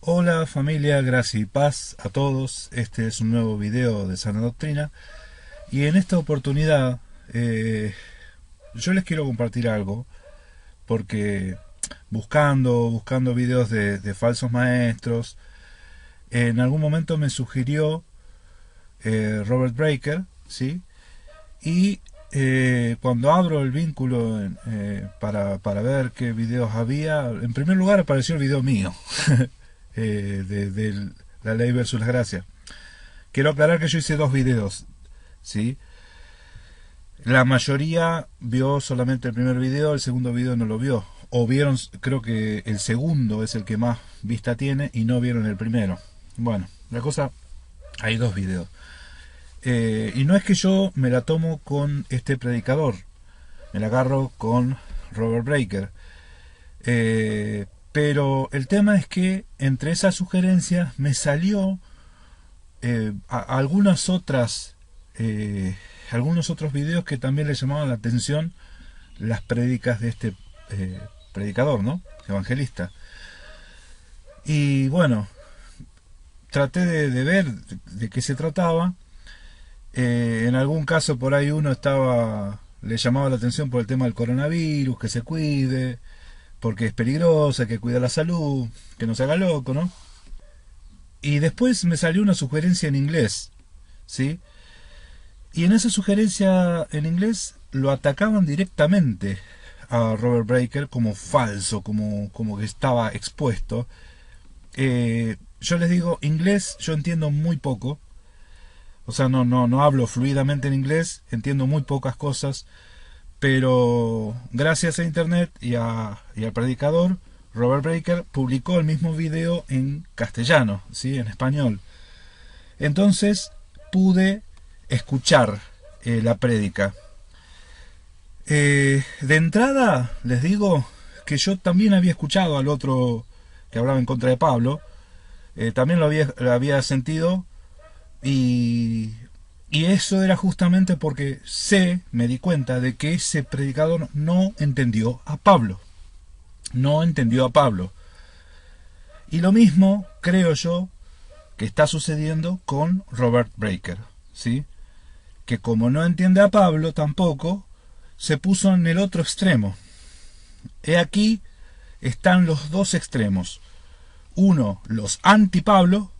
Hola familia, gracia y paz a todos. Este es un nuevo video de Sana Doctrina y en esta oportunidad yo les quiero compartir algo porque buscando videos de falsos maestros, en algún momento me sugirió Robert Breaker, ¿sí? Y cuando abro el vínculo para ver qué videos había, en primer lugar apareció el video mío de la ley versus la gracia. Quiero aclarar que yo hice dos videos, ¿sí? La mayoría vio solamente el primer video, el segundo video no lo vio. O vieron, creo que el segundo es el que más vista tiene y no vieron el primero. Bueno, la cosa, hay dos videos. Y no es que yo me la tomo con este predicador, me la agarro con Robert Breaker. Pero el tema es que entre esas sugerencias me salió algunas otras algunos otros videos que también le llamaban la atención las prédicas de este predicador, ¿no? Evangelista. Y bueno, traté de ver de qué se trataba. En algún caso por ahí le llamaba la atención por el tema del coronavirus, que se cuide, porque es peligrosa, que cuida la salud, que no se haga loco, ¿no? Y después me salió una sugerencia en inglés, ¿sí? Y en esa sugerencia en inglés lo atacaban directamente a Robert Breaker como falso, como que estaba expuesto. Yo les digo, inglés yo entiendo muy poco, o sea, no hablo fluidamente en inglés, entiendo muy pocas cosas, pero gracias a internet y al predicador, Robert Breaker publicó el mismo video en castellano, ¿sí? En español. Entonces pude escuchar la prédica. De entrada les digo que yo también había escuchado al otro que hablaba en contra de Pablo, también lo había sentido y eso era justamente porque me di cuenta de que ese predicador no entendió a Pablo. No entendió a Pablo. Y lo mismo creo yo que está sucediendo con Robert Breaker, ¿sí? Que como no entiende a Pablo tampoco, se puso en el otro extremo. He aquí están los dos extremos. Uno, los anti-Pablo,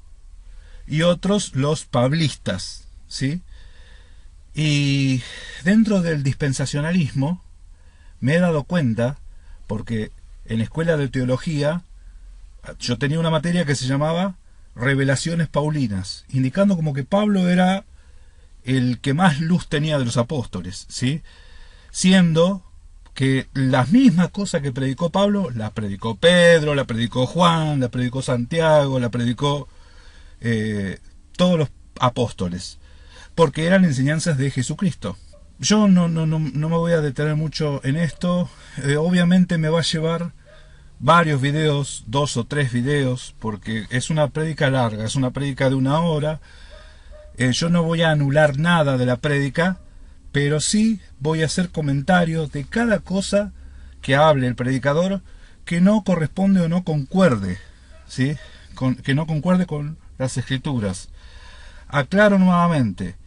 y otros, los pablistas, ¿sí? Y dentro del dispensacionalismo me he dado cuenta, porque en escuela de teología yo tenía una materia que se llamaba Revelaciones Paulinas, indicando como que Pablo era el que más luz tenía de los apóstoles, ¿sí? Siendo que las mismas cosas que predicó Pablo, las predicó Pedro, la predicó Juan, la predicó Santiago, la predicó todos los apóstoles, porque eran enseñanzas de Jesucristo. Yo no me voy a detener mucho en esto, obviamente me va a llevar varios videos, 2 o 3 videos, porque es una prédica larga, es una prédica de 1 hora. Yo no voy a anular nada de la prédica, pero sí voy a hacer comentarios de cada cosa que hable el predicador que no corresponde o no concuerde, ¿sí? Que no concuerde con las escrituras. Aclaro nuevamente,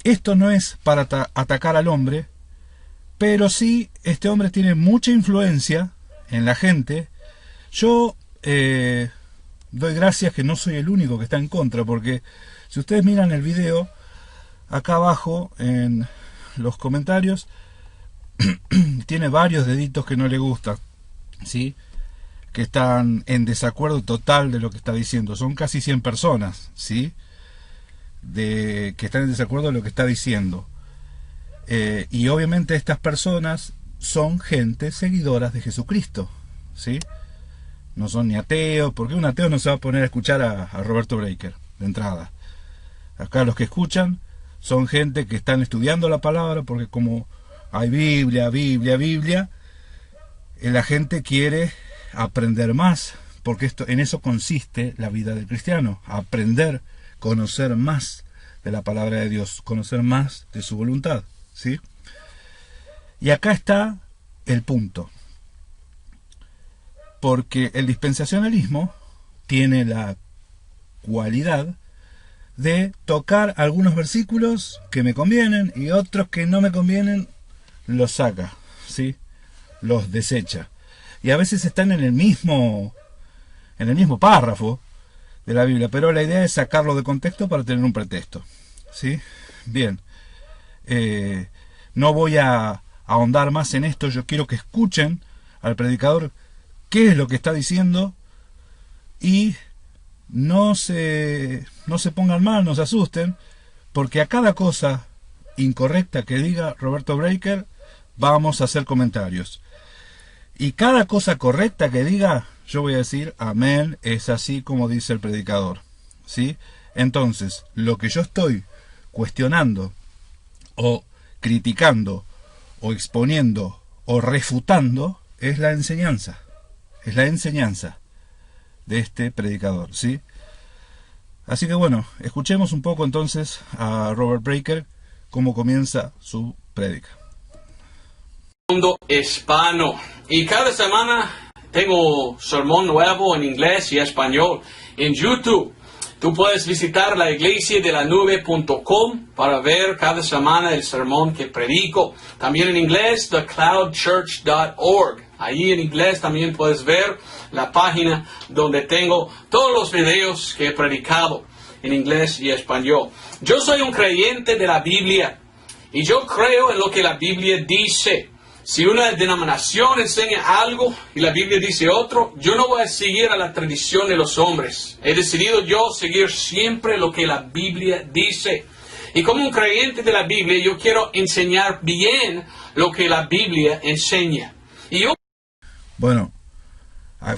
esto no es para atacar al hombre, pero sí este hombre tiene mucha influencia en la gente. Yo doy gracias que no soy el único que está en contra, porque si ustedes miran el video, acá abajo en los comentarios tiene varios deditos que no le gustan, ¿sí? Que están en desacuerdo total de lo que está diciendo. Son casi 100 personas, ¿sí? Que están en desacuerdo de lo que está diciendo. Y obviamente estas personas son gente seguidoras de Jesucristo, ¿sí? No son ni ateos, porque un ateo no se va a poner a escuchar a Roberto Breaker de entrada. Acá los que escuchan son gente que están estudiando la palabra, porque como hay Biblia, la gente quiere aprender más, porque en eso consiste la vida del cristiano, aprender, conocer más de la palabra de Dios, conocer más de su voluntad, ¿sí? Y acá está el punto, porque el dispensacionalismo tiene la cualidad de tocar algunos versículos que me convienen y otros que no me convienen los saca, ¿sí? Los desecha. Y a veces están en el mismo párrafo de la Biblia, pero la idea es sacarlo de contexto para tener un pretexto, ¿sí? Bien, no voy a ahondar más en esto. Yo quiero que escuchen al predicador qué es lo que está diciendo y no se pongan mal, no se asusten, porque a cada cosa incorrecta que diga Roberto Breaker vamos a hacer comentarios. Y cada cosa correcta que diga, yo voy a decir, amén, es así como dice el predicador, ¿sí? Entonces, lo que yo estoy cuestionando, o criticando, o exponiendo, o refutando, es la enseñanza. Es la enseñanza de este predicador, ¿sí? Así que bueno, escuchemos un poco entonces a Robert Breaker cómo comienza su prédica. Mundo hispano. Y cada semana tengo sermón nuevo en inglés y español en YouTube. Tú puedes visitar la iglesiadelanube.com para ver cada semana el sermón que predico. También en inglés, thecloudchurch.org. Ahí en inglés también puedes ver la página donde tengo todos los videos que he predicado en inglés y español. Yo soy un creyente de la Biblia y yo creo en lo que la Biblia dice. Si una denominación enseña algo y la Biblia dice otro, yo no voy a seguir a la tradición de los hombres. He decidido yo seguir siempre lo que la Biblia dice. Y como un creyente de la Biblia, yo quiero enseñar bien lo que la Biblia enseña. Bueno,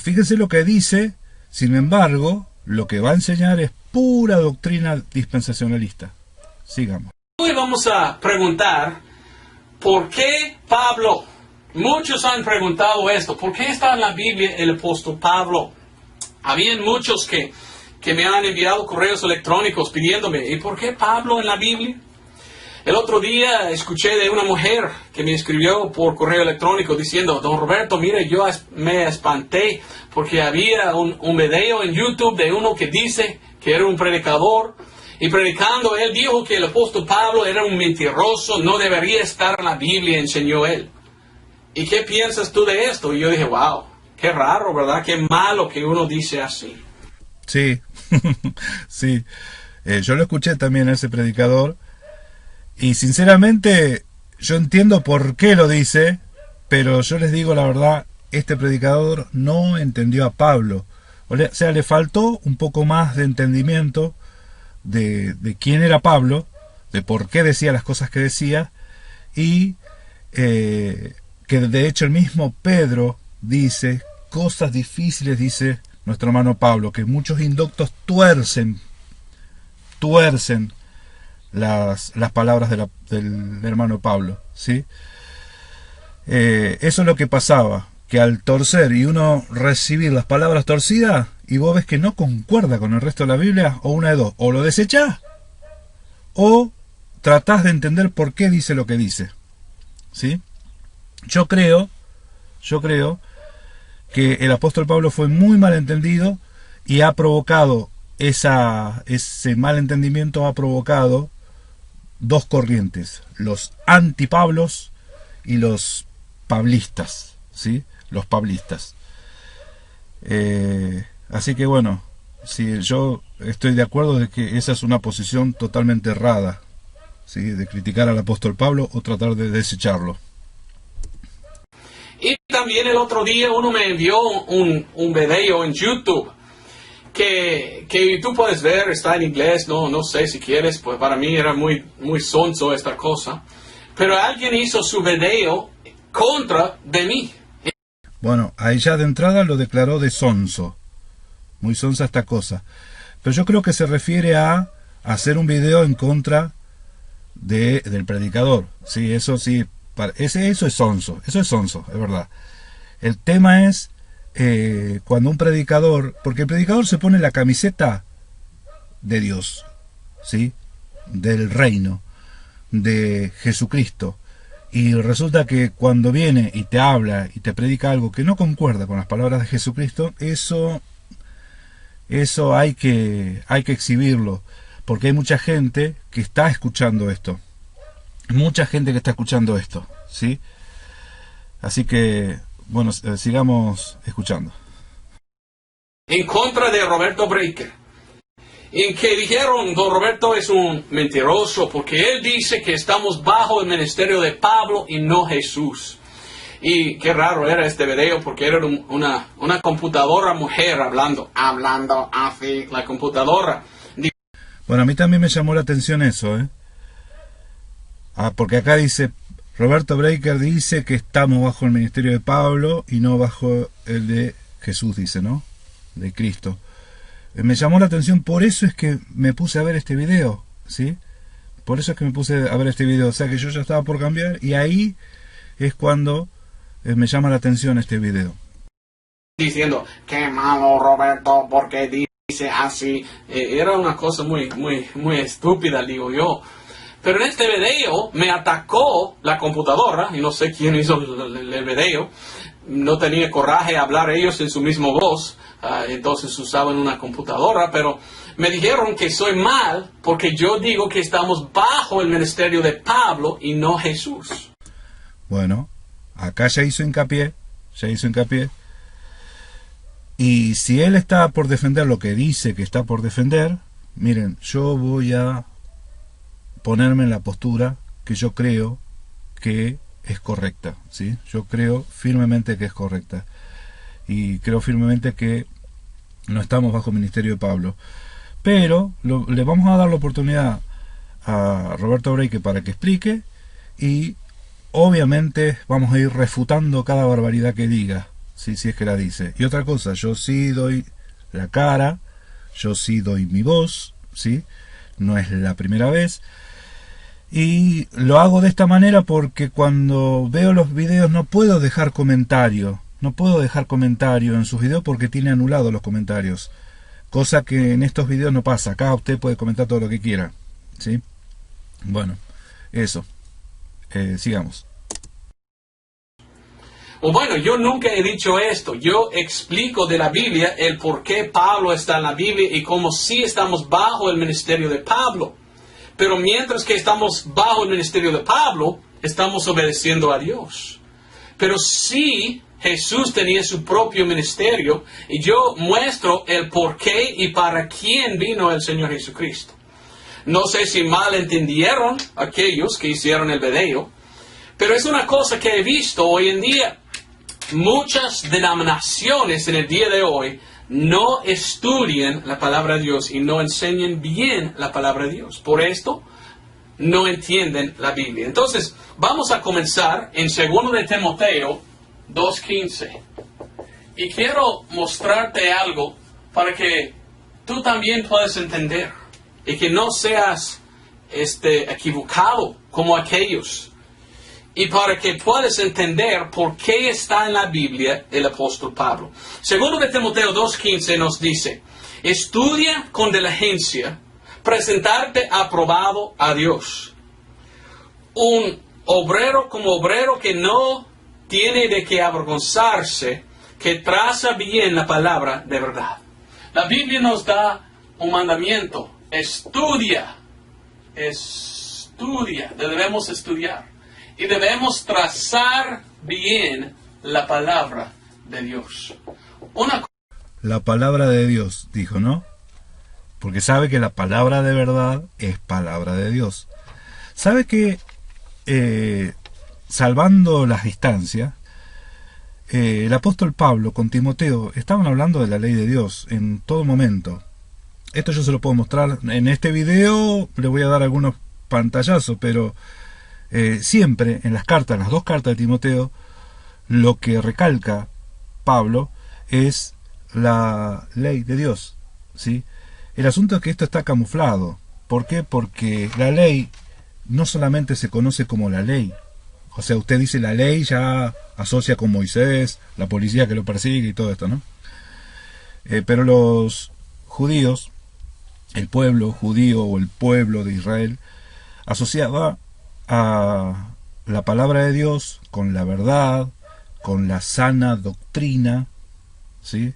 fíjense lo que dice. Sin embargo, lo que va a enseñar es pura doctrina dispensacionalista. Sigamos. Hoy vamos a preguntar, ¿por qué Pablo? Muchos han preguntado esto. ¿Por qué está en la Biblia el apóstol Pablo? Habían muchos que me han enviado correos electrónicos pidiéndome, ¿y por qué Pablo en la Biblia? El otro día escuché de una mujer que me escribió por correo electrónico diciendo, don Roberto, mire, yo me espanté porque había un video en YouTube de uno que dice que era un predicador. Y predicando, él dijo que el apóstol Pablo era un mentiroso, no debería estar en la Biblia, enseñó él. ¿Y qué piensas tú de esto? Y yo dije, wow, qué raro, ¿verdad? Qué malo que uno dice así. Sí, sí. Yo lo escuché también a ese predicador. Y sinceramente, yo entiendo por qué lo dice, pero yo les digo la verdad, este predicador no entendió a Pablo. O sea, le faltó un poco más de entendimiento de quién era Pablo, de por qué decía las cosas que decía, y que de hecho el mismo Pedro dice cosas difíciles, dice nuestro hermano Pablo, que muchos indoctos tuercen las palabras del hermano Pablo, ¿sí? Eso es lo que pasaba, que al torcer y uno recibir las palabras torcidas, y vos ves que no concuerda con el resto de la Biblia, o una de dos, o lo desechás, o tratás de entender por qué dice lo que dice, ¿sí? Yo creo que el apóstol Pablo fue muy mal entendido y ha provocado ese mal entendimiento, ha provocado dos corrientes, los antipablos y los pablistas, ¿sí? Los pablistas. Así que bueno, sí, yo estoy de acuerdo de que esa es una posición totalmente errada, ¿sí? De criticar al apóstol Pablo o tratar de desecharlo. Y también el otro día uno me envió un video en YouTube que tú puedes ver, está en inglés, no sé si quieres, pues para mí era muy sonso esta cosa. Pero alguien hizo su video contra de mí. Bueno, ahí ya de entrada lo declaró de sonso. Muy sonsa esta cosa. Pero yo creo que se refiere a hacer un video en contra del predicador. Sí, eso sí. Eso es sonso, es verdad. El tema es cuando un predicador, porque el predicador se pone la camiseta de Dios, ¿sí? Del reino, de Jesucristo, y resulta que cuando viene y te habla y te predica algo que no concuerda con las palabras de Jesucristo, eso Eso hay que exhibirlo, porque hay mucha gente que está escuchando esto. Mucha gente que está escuchando esto, ¿sí? Así que, bueno, sigamos escuchando. En contra de Roberto Breaker, en que dijeron, don Roberto es un mentiroso, porque él dice que estamos bajo el ministerio de Pablo y no Jesús. Y qué raro era este video, porque era una computadora mujer hablando así, la computadora. Bueno, a mí también me llamó la atención eso, ¿eh? Porque acá dice, Roberto Breaker dice que estamos bajo el ministerio de Pablo y no bajo el de Jesús, dice, ¿no? De Cristo. Me llamó la atención, por eso es que me puse a ver este video, ¿sí? Por eso es que me puse a ver este video, o sea que yo ya estaba por cambiar, y ahí es cuando me llama la atención este video. Diciendo, qué malo Roberto, porque dice así. Era una cosa muy estúpida, digo yo. Pero en este video me atacó la computadora, y no sé quién hizo el video. No tenía coraje a hablar ellos en su misma voz, entonces usaban una computadora, pero me dijeron que soy mal porque yo digo que estamos bajo el ministerio de Pablo y no Jesús. Bueno, acá ya hizo hincapié, y si él está por defender lo que dice que está por defender, miren, yo voy a ponerme en la postura que yo creo que es correcta, ¿sí? Yo creo firmemente que es correcta, y creo firmemente que no estamos bajo el ministerio de Pablo, pero le vamos a dar la oportunidad a Roberto Breaker para que explique, y obviamente vamos a ir refutando cada barbaridad que diga, ¿sí? Si es que la dice. Y otra cosa, yo sí doy la cara, yo sí doy mi voz, ¿sí? No es la primera vez. Y lo hago de esta manera porque cuando veo los videos no puedo dejar comentario. No puedo dejar comentario en sus videos porque tiene anulados los comentarios. Cosa que en estos videos no pasa. Acá usted puede comentar todo lo que quiera, ¿sí? Bueno, eso. Sigamos. Bueno, yo nunca he dicho esto. Yo explico de la Biblia el por qué Pablo está en la Biblia y cómo sí estamos bajo el ministerio de Pablo. Pero mientras que estamos bajo el ministerio de Pablo, estamos obedeciendo a Dios. Pero sí, Jesús tenía su propio ministerio y yo muestro el por qué y para quién vino el Señor Jesucristo. No sé si mal entendieron aquellos que hicieron el video, pero es una cosa que he visto hoy en día. Muchas denominaciones en el día de hoy no estudian la palabra de Dios y no enseñan bien la palabra de Dios. Por esto, no entienden la Biblia. Entonces, vamos a comenzar en 2 de Timoteo 2:15. Y quiero mostrarte algo para que tú también puedas entender y que no seas equivocado como aquellos. Y para que puedas entender por qué está en la Biblia el apóstol Pablo. 2 de Timoteo 2:15 nos dice, estudia con diligencia, presentarte aprobado a Dios. Un obrero como obrero que no tiene de qué avergonzarse, que traza bien la palabra de verdad. La Biblia nos da un mandamiento, estudia, debemos estudiar. Y debemos trazar bien la palabra de Dios. La palabra de Dios, dijo, ¿no? Porque sabe que la palabra de verdad es palabra de Dios. Sabe que, salvando las distancias, el apóstol Pablo con Timoteo estaban hablando de la ley de Dios en todo momento. Esto yo se lo puedo mostrar en este video, le voy a dar algunos pantallazos, pero siempre en las cartas, las dos cartas de Timoteo, lo que recalca Pablo es la ley de Dios, ¿sí? El asunto es que esto está camuflado. ¿Por qué? Porque la ley no solamente se conoce como la ley. O sea, usted dice la ley, ya asocia con Moisés, la policía que lo persigue y todo esto, ¿no? Pero los judíos, el pueblo judío o el pueblo de Israel, asociaba a la palabra de Dios con la verdad, con la sana doctrina, ¿sí?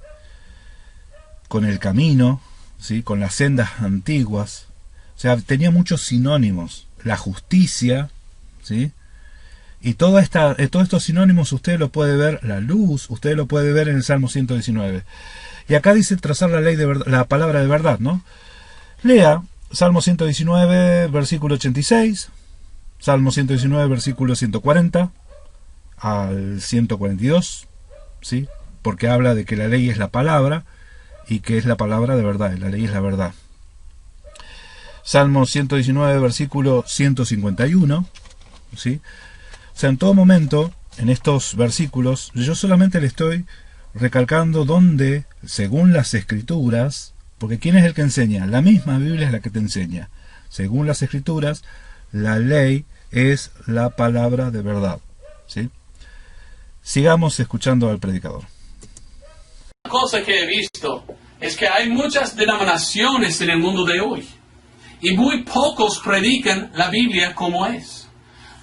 con el camino, ¿sí? Con las sendas antiguas. O sea, tenía muchos sinónimos. La justicia, ¿sí? Y todos estos sinónimos usted lo puede ver, la luz, usted lo puede ver en el Salmo 119. Y acá dice trazar la ley de verdad, la palabra de verdad, ¿no? Lea Salmo 119, versículo 86, Salmo 119, versículo 140 al 142, ¿sí? Porque habla de que la ley es la palabra y que es la palabra de verdad, y la ley es la verdad. Salmo 119, versículo 151, ¿sí? O sea, en todo momento, en estos versículos, yo solamente le estoy recalcando dónde, según las Escrituras, porque ¿quién es el que enseña? La misma Biblia es la que te enseña. Según las Escrituras, la ley es la palabra de verdad, ¿sí? Sigamos escuchando al predicador. Una cosa que he visto es que hay muchas denominaciones en el mundo de hoy y muy pocos predican la Biblia como es.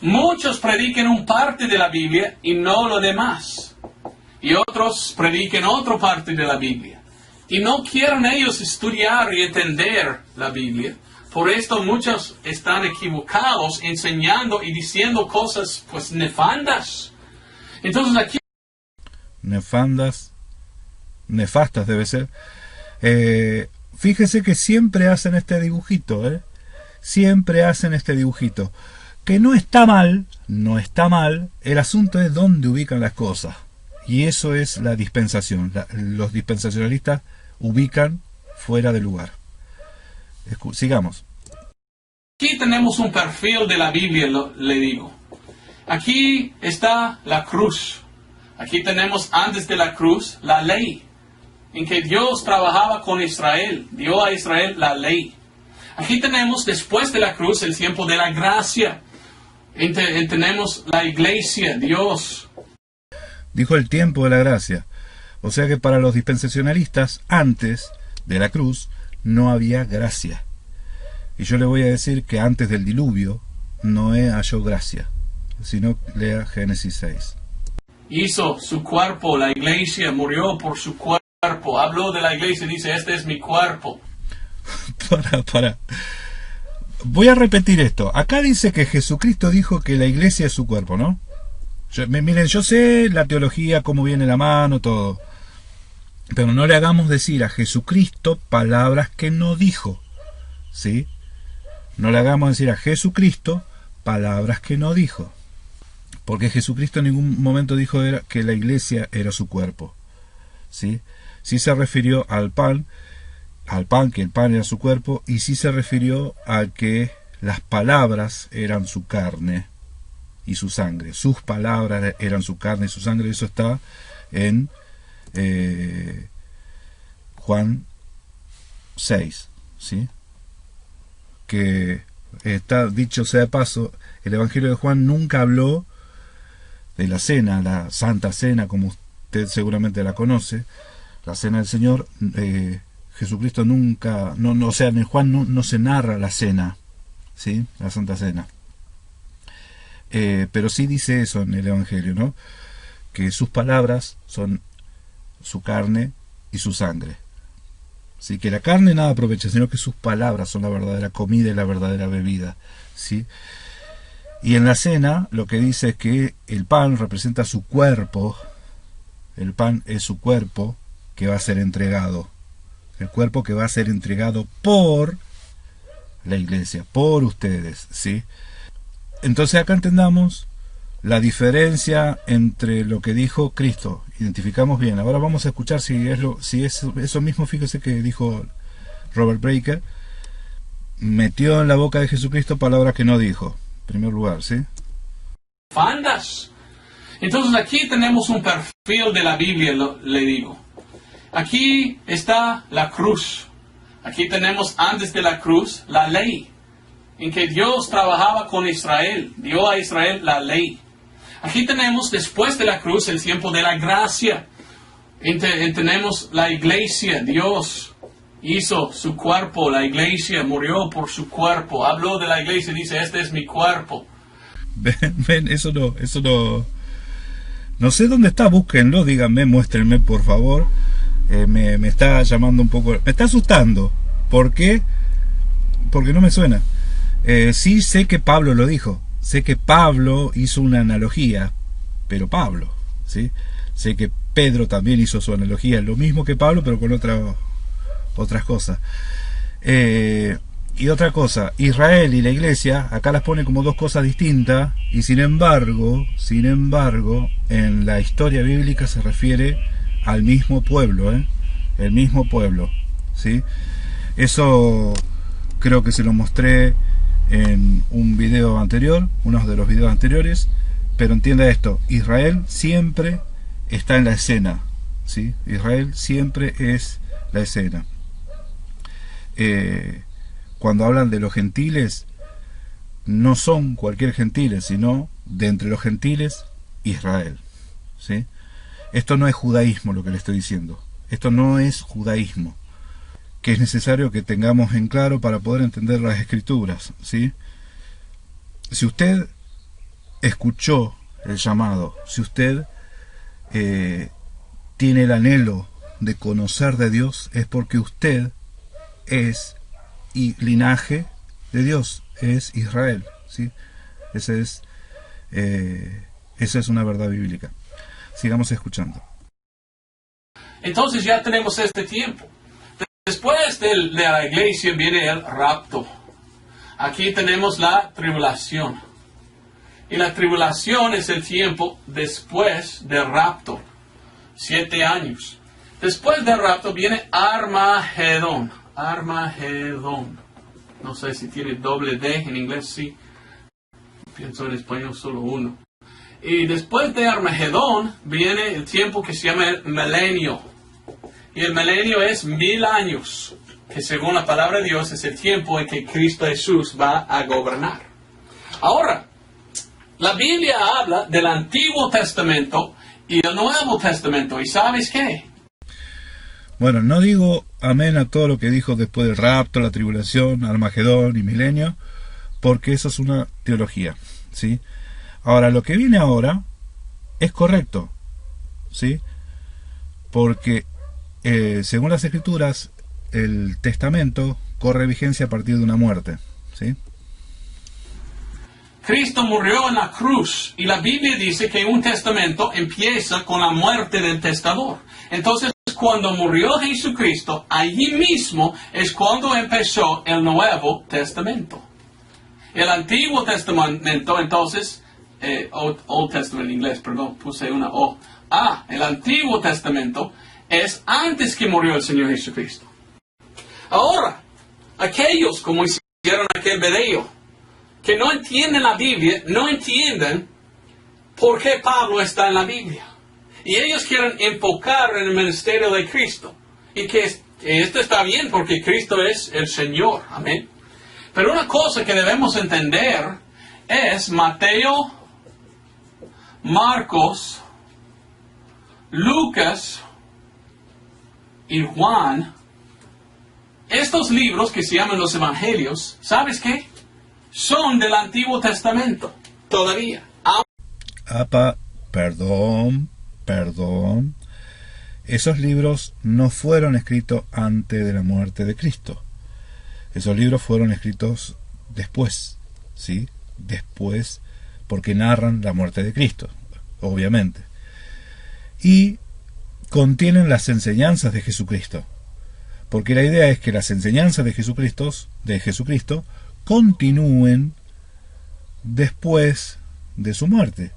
Muchos predican un parte de la Biblia y no lo demás. Y otros predican otra parte de la Biblia. Y no quieren ellos estudiar y entender la Biblia. Por esto muchos están equivocados enseñando y diciendo cosas pues nefandas. Entonces aquí... Nefastas debe ser. Fíjese que siempre hacen este dibujito, siempre hacen este dibujito. Que no está mal, el asunto es dónde ubican las cosas. Y eso es la dispensación. Los dispensacionalistas ubican fuera de lugar. Sigamos. Aquí tenemos un perfil de la Biblia, le digo. Aquí está la cruz. Aquí tenemos antes de la cruz la ley, en que Dios trabajaba con Israel, dio a Israel la ley. Aquí tenemos después de la cruz el tiempo de la gracia. Tenemos la iglesia, Dios. Dijo el tiempo de la gracia. O sea que para los dispensacionalistas, antes de la cruz, no había gracia. Y yo le voy a decir que antes del diluvio, Noé halló gracia. Si no, lea Génesis 6. Hizo su cuerpo, la iglesia, murió por su cuerpo. Habló de la iglesia, dice, este es mi cuerpo. Para. Voy a repetir esto. Acá dice que Jesucristo dijo que la iglesia es su cuerpo, ¿no? Miren, yo sé la teología, cómo viene la mano, todo. Pero no le hagamos decir a Jesucristo palabras que no dijo. ¿Sí? No le hagamos decir a Jesucristo palabras que no dijo. Porque Jesucristo en ningún momento dijo que la iglesia era su cuerpo. ¿Sí? Sí se refirió al pan, que el pan era su cuerpo, y sí se refirió a que las palabras eran su carne y su sangre. Sus palabras eran su carne y su sangre. Eso está en Juan 6, ¿sí? Que está dicho sea de paso, el Evangelio de Juan nunca habló de la cena, la Santa Cena, como usted seguramente la conoce, la Cena del Señor. Jesucristo nunca, o sea, en Juan no se narra la cena, ¿sí? La Santa Cena. Pero sí dice eso en el Evangelio, ¿no? Que sus palabras son su carne y su sangre. Así que la carne nada aprovecha, sino que sus palabras son la verdadera comida y la verdadera bebida, ¿sí? Y en la cena lo que dice es que el pan representa su cuerpo. El pan es su cuerpo que va a ser entregado. El cuerpo que va a ser entregado por la iglesia, por ustedes, ¿sí? Entonces acá entendamos la diferencia entre lo que dijo Cristo. Identificamos bien. Ahora vamos a escuchar si es eso mismo. Fíjese que dijo Robert Breaker. Metió en la boca de Jesucristo palabras que no dijo. En primer lugar, ¿sí? Fandas. Entonces aquí tenemos un perfil de la Biblia, le digo. Aquí está la cruz. Aquí tenemos antes de la cruz la ley, en que Dios trabajaba con Israel, dio a Israel la ley. Aquí tenemos después de la cruz el tiempo de la gracia. Tenemos la iglesia, Dios hizo su cuerpo, la iglesia murió por su cuerpo. Habló de la iglesia, dice, este es mi cuerpo. Ven, eso no sé dónde está, búsquenlo, díganme, muéstrenme por favor. me está llamando un poco, me está asustando. ¿Por qué? Porque no me suena. Sí sé que Pablo lo dijo, sé que Pablo hizo una analogía, pero Pablo, ¿sí? Sé que Pedro también hizo su analogía, lo mismo que Pablo, pero con otras cosas. Y otra cosa, Israel y la iglesia, acá las pone como dos cosas distintas, y sin embargo, en la historia bíblica se refiere al mismo pueblo, el mismo pueblo, ¿sí? Eso creo que se lo mostré en un video anterior, uno de los videos anteriores, pero entienda esto, Israel siempre está en la escena, ¿sí? Israel siempre es la escena. Cuando hablan de los gentiles, no son cualquier gentiles, sino de entre los gentiles, Israel, ¿sí? Esto no es judaísmo lo que le estoy diciendo, esto no es judaísmo, que es necesario que tengamos en claro para poder entender las escrituras, ¿sí? Si usted escuchó el llamado, si usted tiene el anhelo de conocer de Dios, es porque usted es linaje de Dios, es Israel, ¿sí? Esa es una verdad bíblica. Sigamos escuchando. Entonces ya tenemos este tiempo. Después de la iglesia viene el rapto. Aquí tenemos la tribulación. Y la tribulación es el tiempo después del rapto. 7 años. Después del rapto viene Armagedón. Armagedón. No sé si tiene doble D, en inglés sí. Pienso en español solo uno. Y después de Armagedón viene el tiempo que se llama el milenio. Y el milenio es 1000 años, que según la palabra de Dios es el tiempo en que Cristo Jesús va a gobernar. Ahora, la Biblia habla del Antiguo Testamento y el Nuevo Testamento. ¿Y sabes qué? Bueno, no digo amén a todo lo que dijo después del rapto, la tribulación, Armagedón y milenio, porque eso es una teología, ¿sí? Ahora, lo que viene ahora es correcto, ¿sí? Porque según las Escrituras, el testamento corre vigencia a partir de una muerte, ¿sí? Cristo murió en la cruz y la Biblia dice que un testamento empieza con la muerte del testador. Entonces, cuando murió Jesucristo, allí mismo es cuando empezó el Nuevo Testamento. El Antiguo Testamento, entonces, Old Testament en inglés, perdón, puse una O. El Antiguo Testamento es antes que murió el Señor Jesucristo. Ahora, aquellos, como hicieron aquel video, que no entienden la Biblia, no entienden por qué Pablo está en la Biblia. Y ellos quieren enfocar en el ministerio de Cristo. Y que esto está bien porque Cristo es el Señor. Amén. Pero una cosa que debemos entender es Mateo, Marcos, Lucas y Juan. Estos libros que se llaman los Evangelios, ¿sabes qué? Son del Antiguo Testamento, todavía. Perdón. Esos libros no fueron escritos antes de la muerte de Cristo. Esos libros fueron escritos después, ¿sí? Después, porque narran la muerte de Cristo, obviamente. Y contienen las enseñanzas de Jesucristo. Porque la idea es que las enseñanzas de Jesucristo continúen después de su muerte,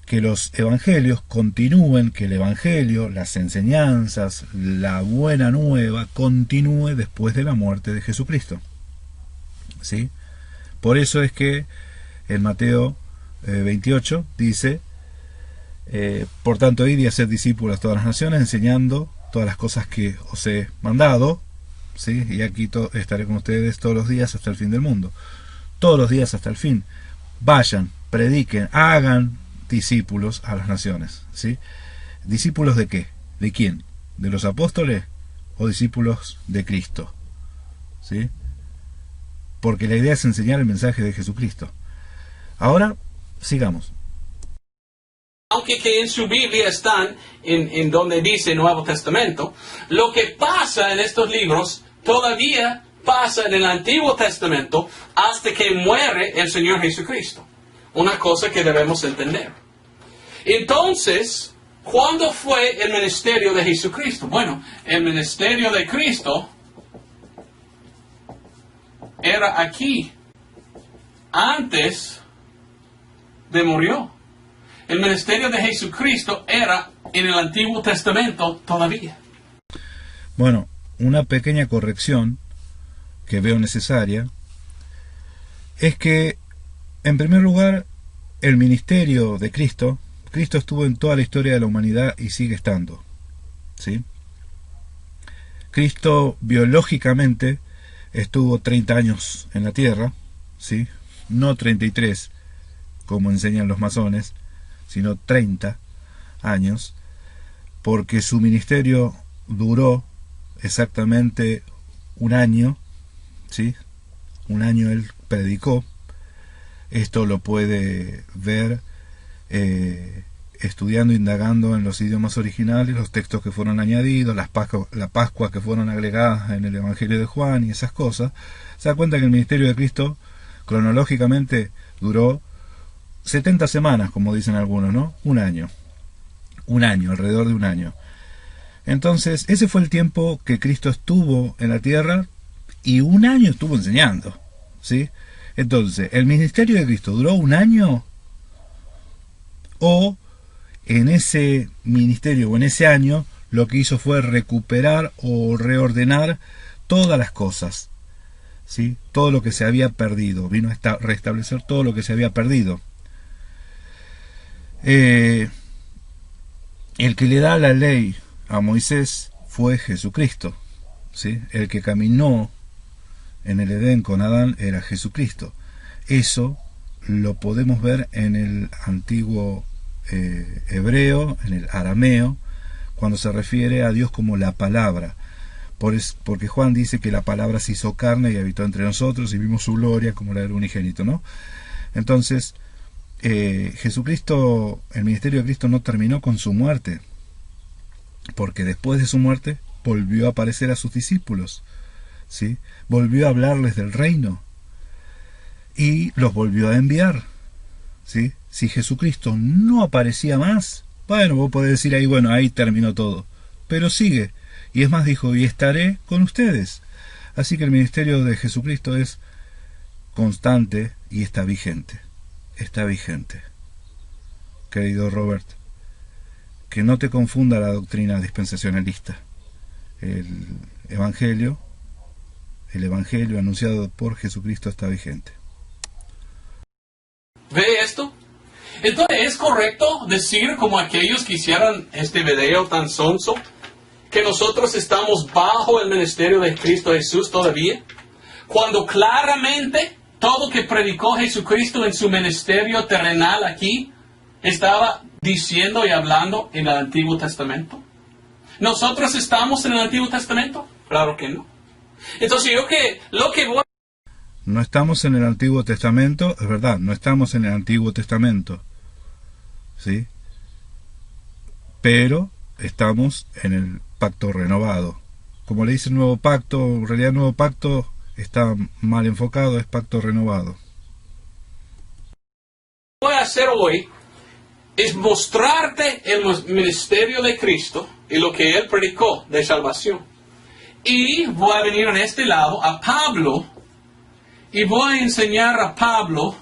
que los evangelios continúen, que el evangelio, las enseñanzas, la buena nueva continúe después de la muerte de Jesucristo, ¿sí? Por eso es que en Mateo 28 dice, por tanto id y haced discípulos a todas las naciones, enseñando todas las cosas que os he mandado, ¿sí? Y aquí estaré con ustedes todos los días hasta el fin del mundo. Todos los días hasta el fin. Vayan, prediquen, hagan discípulos a las naciones, ¿sí? ¿Discípulos de qué? ¿De quién? ¿De los apóstoles o discípulos de Cristo? ¿Sí? Porque la idea es enseñar el mensaje de Jesucristo. Ahora, sigamos. aunque que en su Biblia están en donde dice Nuevo Testamento, lo que pasa en estos libros todavía pasa en el Antiguo Testamento hasta que muere el Señor Jesucristo. Una cosa que debemos entender. Entonces, ¿cuándo fue el ministerio de Jesucristo? Bueno, el ministerio de Cristo era aquí, antes de murió. El ministerio de Jesucristo era en el Antiguo Testamento todavía. Bueno, una pequeña corrección que veo necesaria es que, en primer lugar, el ministerio de Cristo estuvo en toda la historia de la humanidad y sigue estando, ¿sí? Cristo biológicamente estuvo 30 años en la tierra, ¿sí? No 33, como enseñan los masones, sino 30 años, porque su ministerio duró exactamente un año, ¿sí? Un año él predicó. Esto lo puede ver estudiando, indagando en los idiomas originales, los textos que fueron añadidos, la Pascua que fueron agregadas en el Evangelio de Juan y esas cosas. Se da cuenta que el ministerio de Cristo cronológicamente duró 70 semanas, como dicen algunos, ¿no? Un año, alrededor de un año. Entonces, ese fue el tiempo que Cristo estuvo en la tierra y un año estuvo enseñando, ¿sí? Entonces, ¿el ministerio de Cristo duró un año? ¿O en ese ministerio o en ese año lo que hizo fue recuperar o reordenar todas las cosas, ¿sí? Todo lo que se había perdido, vino a restablecer todo lo que se había perdido. El que le da la ley a Moisés fue Jesucristo, ¿sí? El que caminó en el Edén con Adán era Jesucristo. Eso lo podemos ver en el antiguo hebreo, en el arameo, cuando se refiere a Dios como la palabra. Porque Juan dice que la palabra se hizo carne y habitó entre nosotros y vimos su gloria como la del unigénito, ¿no? Entonces, Jesucristo, el ministerio de Cristo no terminó con su muerte, porque después de su muerte volvió a aparecer a sus discípulos, ¿sí? Volvió a hablarles del reino y los volvió a enviar, ¿sí? Si Jesucristo no aparecía más, bueno, vos podés decir ahí, bueno, ahí terminó todo, pero sigue, y es más, dijo, y estaré con ustedes. Así que el ministerio de Jesucristo es constante y está vigente. Está vigente. Querido Robert, que no te confunda la doctrina dispensacionalista. El Evangelio anunciado por Jesucristo está vigente. ¿Ve esto? Entonces, ¿es correcto decir, como aquellos que hicieron este video tan sonso, que nosotros estamos bajo el ministerio de Cristo Jesús todavía? Cuando claramente todo que predicó Jesucristo en su ministerio terrenal aquí estaba diciendo y hablando en el Antiguo Testamento. ¿Nosotros estamos en el Antiguo Testamento? Claro que no. Entonces lo que voy... No estamos en el Antiguo Testamento, es verdad, no estamos en el Antiguo Testamento, ¿sí? Pero estamos en el pacto renovado. Como le dice el nuevo pacto, en realidad el nuevo pacto está mal enfocado, es pacto renovado. Lo que voy a hacer hoy es mostrarte el ministerio de Cristo y lo que Él predicó de salvación. Y voy a venir en este lado a Pablo y voy a enseñar a Pablo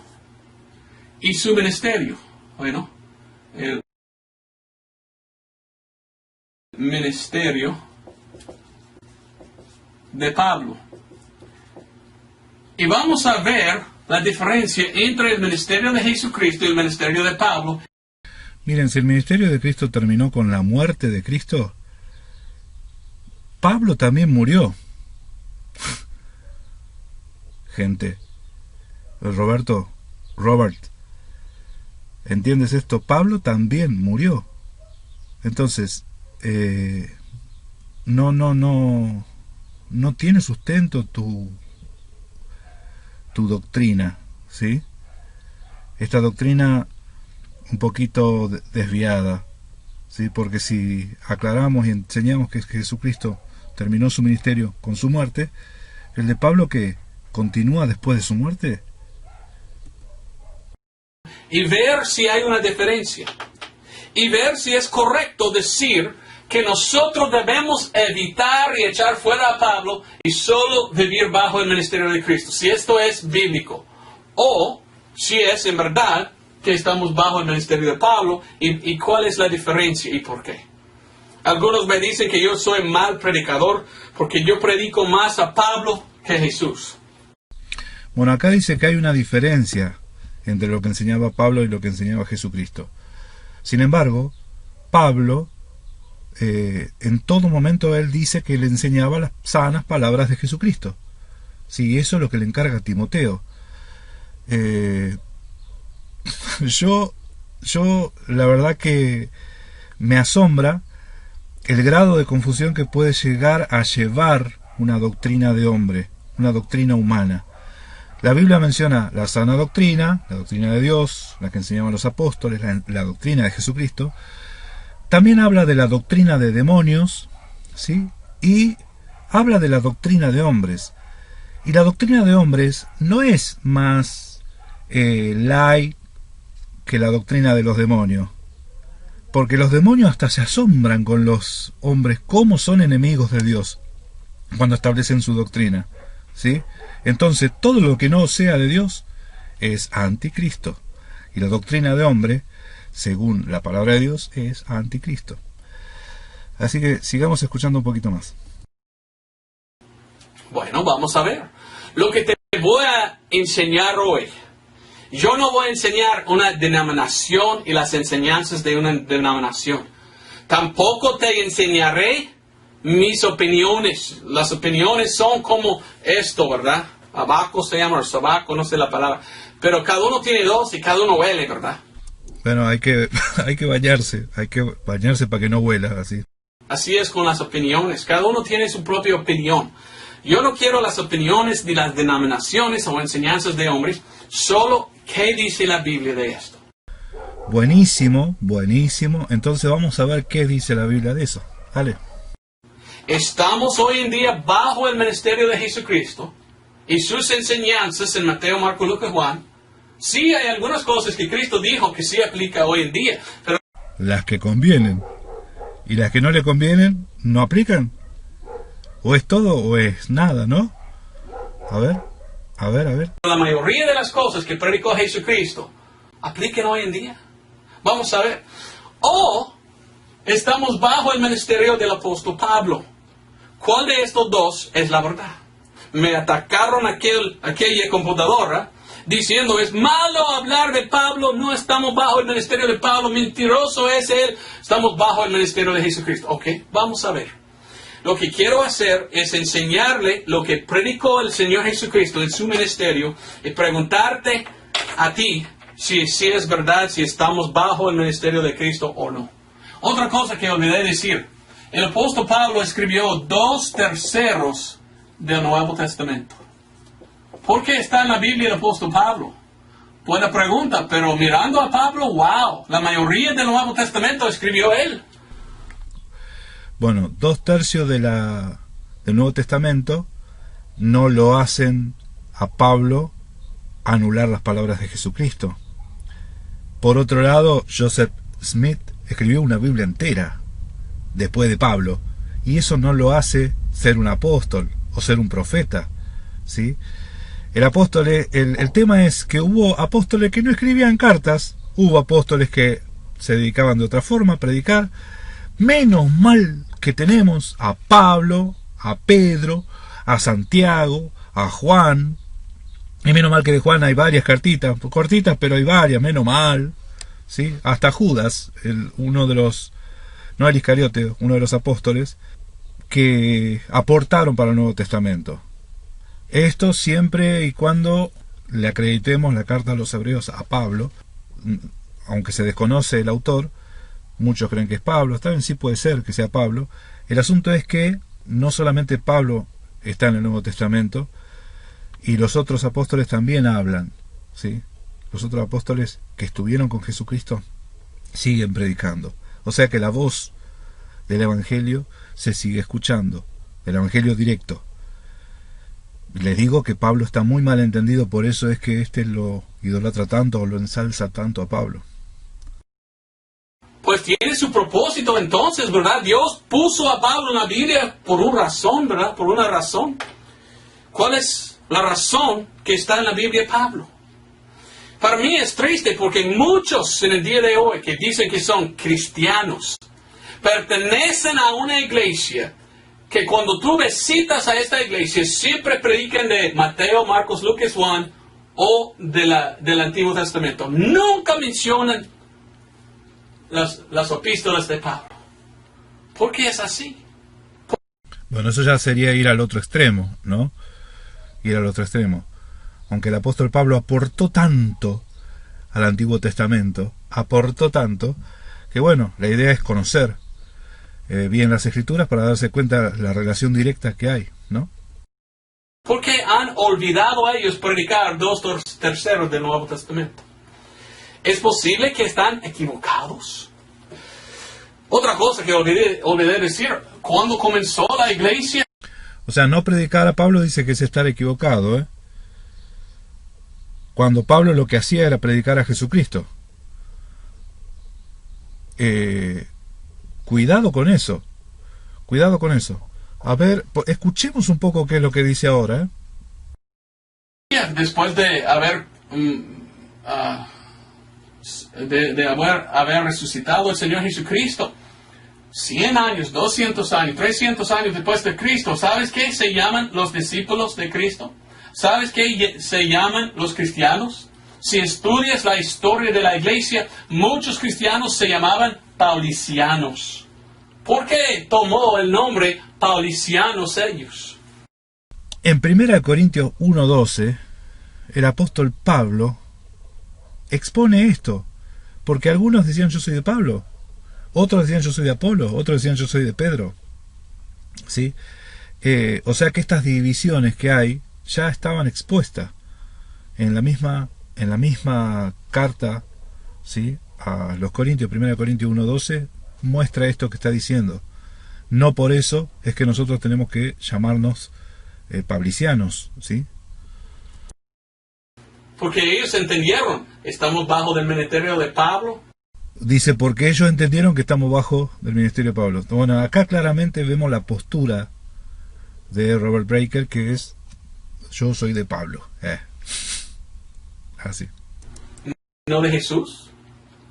y su ministerio. Bueno, el ministerio de Pablo. Y vamos a ver la diferencia entre el ministerio de Jesucristo y el ministerio de Pablo. Miren, si el ministerio de Cristo terminó con la muerte de Cristo, Pablo también murió. Gente, Robert, ¿entiendes esto? Pablo también murió. Entonces, no tiene sustento tu doctrina, ¿sí? Esta doctrina un poquito desviada, ¿sí? Porque si aclaramos y enseñamos que Jesucristo terminó su ministerio con su muerte, el de Pablo, que continúa después de su muerte. Y ver si hay una diferencia. Y ver si es correcto decir que nosotros debemos evitar y echar fuera a Pablo y solo vivir bajo el ministerio de Cristo. Si esto es bíblico. O si es en verdad que estamos bajo el ministerio de Pablo y cuál es la diferencia y por qué. Algunos me dicen que yo soy mal predicador porque yo predico más a Pablo que a Jesús. Bueno, acá dice que hay una diferencia entre lo que enseñaba Pablo y lo que enseñaba Jesucristo. Sin embargo, Pablo, en todo momento él dice que le enseñaba las sanas palabras de Jesucristo. Sí, eso es lo que le encarga a Timoteo. Yo la verdad que me asombra el grado de confusión que puede llegar a llevar una doctrina de hombre, una doctrina humana. La Biblia menciona la sana doctrina, la doctrina de Dios, la que enseñaban los apóstoles, la doctrina de Jesucristo. También habla de la doctrina de demonios, ¿sí? Y habla de la doctrina de hombres. Y la doctrina de hombres no es más light que la doctrina de los demonios. Porque los demonios hasta se asombran con los hombres, cómo son enemigos de Dios cuando establecen su doctrina, ¿sí? Entonces, todo lo que no sea de Dios es anticristo. Y la doctrina de hombre, según la palabra de Dios, es anticristo. Así que sigamos escuchando un poquito más. Bueno, vamos a ver. Lo que te voy a enseñar hoy. Yo no voy a enseñar una denominación y las enseñanzas de una denominación. Tampoco te enseñaré mis opiniones. Las opiniones son como esto, ¿verdad? Abaco se llama, o sobaco, no sé la palabra. Pero cada uno tiene dos y cada uno huele, ¿verdad? Bueno, hay que bañarse para que no huela así. Así es con las opiniones. Cada uno tiene su propia opinión. Yo no quiero las opiniones de las denominaciones o enseñanzas de hombres, solo qué dice la Biblia de esto. Buenísimo, buenísimo. Entonces vamos a ver qué dice la Biblia de eso. Dale. Estamos hoy en día bajo el ministerio de Jesucristo y sus enseñanzas en Mateo, Marcos, Lucas, Juan. Sí hay algunas cosas que Cristo dijo que sí aplica hoy en día, pero las que convienen y las que no le convienen no aplican. O es todo o es nada, ¿no? A ver. la mayoría de las cosas que predicó Jesucristo apliquen hoy en día. Vamos a ver. O estamos bajo el ministerio del apóstol Pablo. ¿Cuál de estos dos es la verdad? Me atacaron aquella computadora diciendo es malo hablar de Pablo, no estamos bajo el ministerio de Pablo, mentiroso es él, estamos bajo el ministerio de Jesucristo. Ok, vamos a ver. Lo que quiero hacer es enseñarle lo que predicó el Señor Jesucristo en su ministerio y preguntarte a ti si es verdad, si estamos bajo el ministerio de Cristo o no. Otra cosa que olvidé decir, el apóstol Pablo escribió 2/3 del Nuevo Testamento. ¿Por qué está en la Biblia el apóstol Pablo? Buena pregunta, pero mirando a Pablo, wow, la mayoría del Nuevo Testamento escribió él. Bueno, 2/3 del Nuevo Testamento no lo hacen a Pablo anular las palabras de Jesucristo. Por otro lado, Joseph Smith escribió una Biblia entera después de Pablo, y eso no lo hace ser un apóstol o ser un profeta, ¿sí? El tema es que hubo apóstoles que no escribían cartas, hubo apóstoles que se dedicaban de otra forma a predicar. Menos mal que tenemos a Pablo, a Pedro, a Santiago, a Juan. Y menos mal que de Juan hay varias cartitas, cortitas, pero hay varias, menos mal, ¿sí? Hasta Judas, uno de los, no el Iscariote, uno de los apóstoles, que aportaron para el Nuevo Testamento. Esto siempre y cuando le acreditemos la carta a los hebreos a Pablo, aunque se desconoce el autor. Muchos creen que es Pablo, está bien, sí puede ser que sea Pablo. El asunto es que no solamente Pablo está en el Nuevo Testamento, y los otros apóstoles también hablan, ¿sí? Los otros apóstoles que estuvieron con Jesucristo siguen predicando. O sea que la voz del Evangelio se sigue escuchando, el Evangelio directo. Les digo que Pablo está muy mal entendido, por eso es que lo idolatra tanto o lo ensalza tanto a Pablo. Pues tiene su propósito entonces, ¿verdad? Dios puso a Pablo en la Biblia por una razón, ¿verdad? Por una razón. ¿Cuál es la razón que está en la Biblia Pablo? Para mí es triste porque muchos en el día de hoy que dicen que son cristianos, pertenecen a una iglesia que cuando tú visitas a esta iglesia siempre predican de Mateo, Marcos, Lucas, Juan o del Antiguo Testamento. Nunca mencionan las epístolas de Pablo. ¿Por qué es así? Bueno, eso ya sería ir al otro extremo, ¿no? Ir al otro extremo. Aunque el apóstol Pablo aportó tanto al Antiguo Testamento, aportó tanto, que bueno, la idea es conocer bien las Escrituras para darse cuenta de la relación directa que hay, ¿no? ¿Por qué han olvidado a ellos predicar 2/3 del Nuevo Testamento? ¿Es posible que están equivocados? Otra cosa que olvidé decir, ¿cuándo comenzó la iglesia? O sea, no predicar a Pablo dice que es estar equivocado, ¿eh? Cuando Pablo lo que hacía era predicar a Jesucristo. Cuidado con eso. Cuidado con eso. A ver, escuchemos un poco qué es lo que dice ahora, ¿eh? Después de haber haber resucitado el Señor Jesucristo, 100 años, 200 años, 300 años después de Cristo, ¿sabes qué se llaman los discípulos de Cristo? ¿Sabes qué se llaman los cristianos? Si estudias la historia de la iglesia, muchos cristianos se llamaban paulicianos. ¿Por qué tomó el nombre paulicianos ellos? En 1 Corintios 1:12, el apóstol Pablo expone esto, porque algunos decían yo soy de Pablo, otros decían yo soy de Apolo, otros decían yo soy de Pedro, ¿sí? O sea que estas divisiones que hay ya estaban expuestas en la misma carta, ¿sí? A los Corintios. 1 Corintios 1:12 muestra esto que está diciendo. No por eso es que nosotros tenemos que llamarnos pablicianos, ¿sí? Porque ellos entendieron, estamos bajo del ministerio de Pablo. Dice, porque ellos entendieron que estamos bajo del ministerio de Pablo. Bueno, acá claramente vemos la postura de Robert Breaker, que es, yo soy de Pablo. Así. ¿No de Jesús?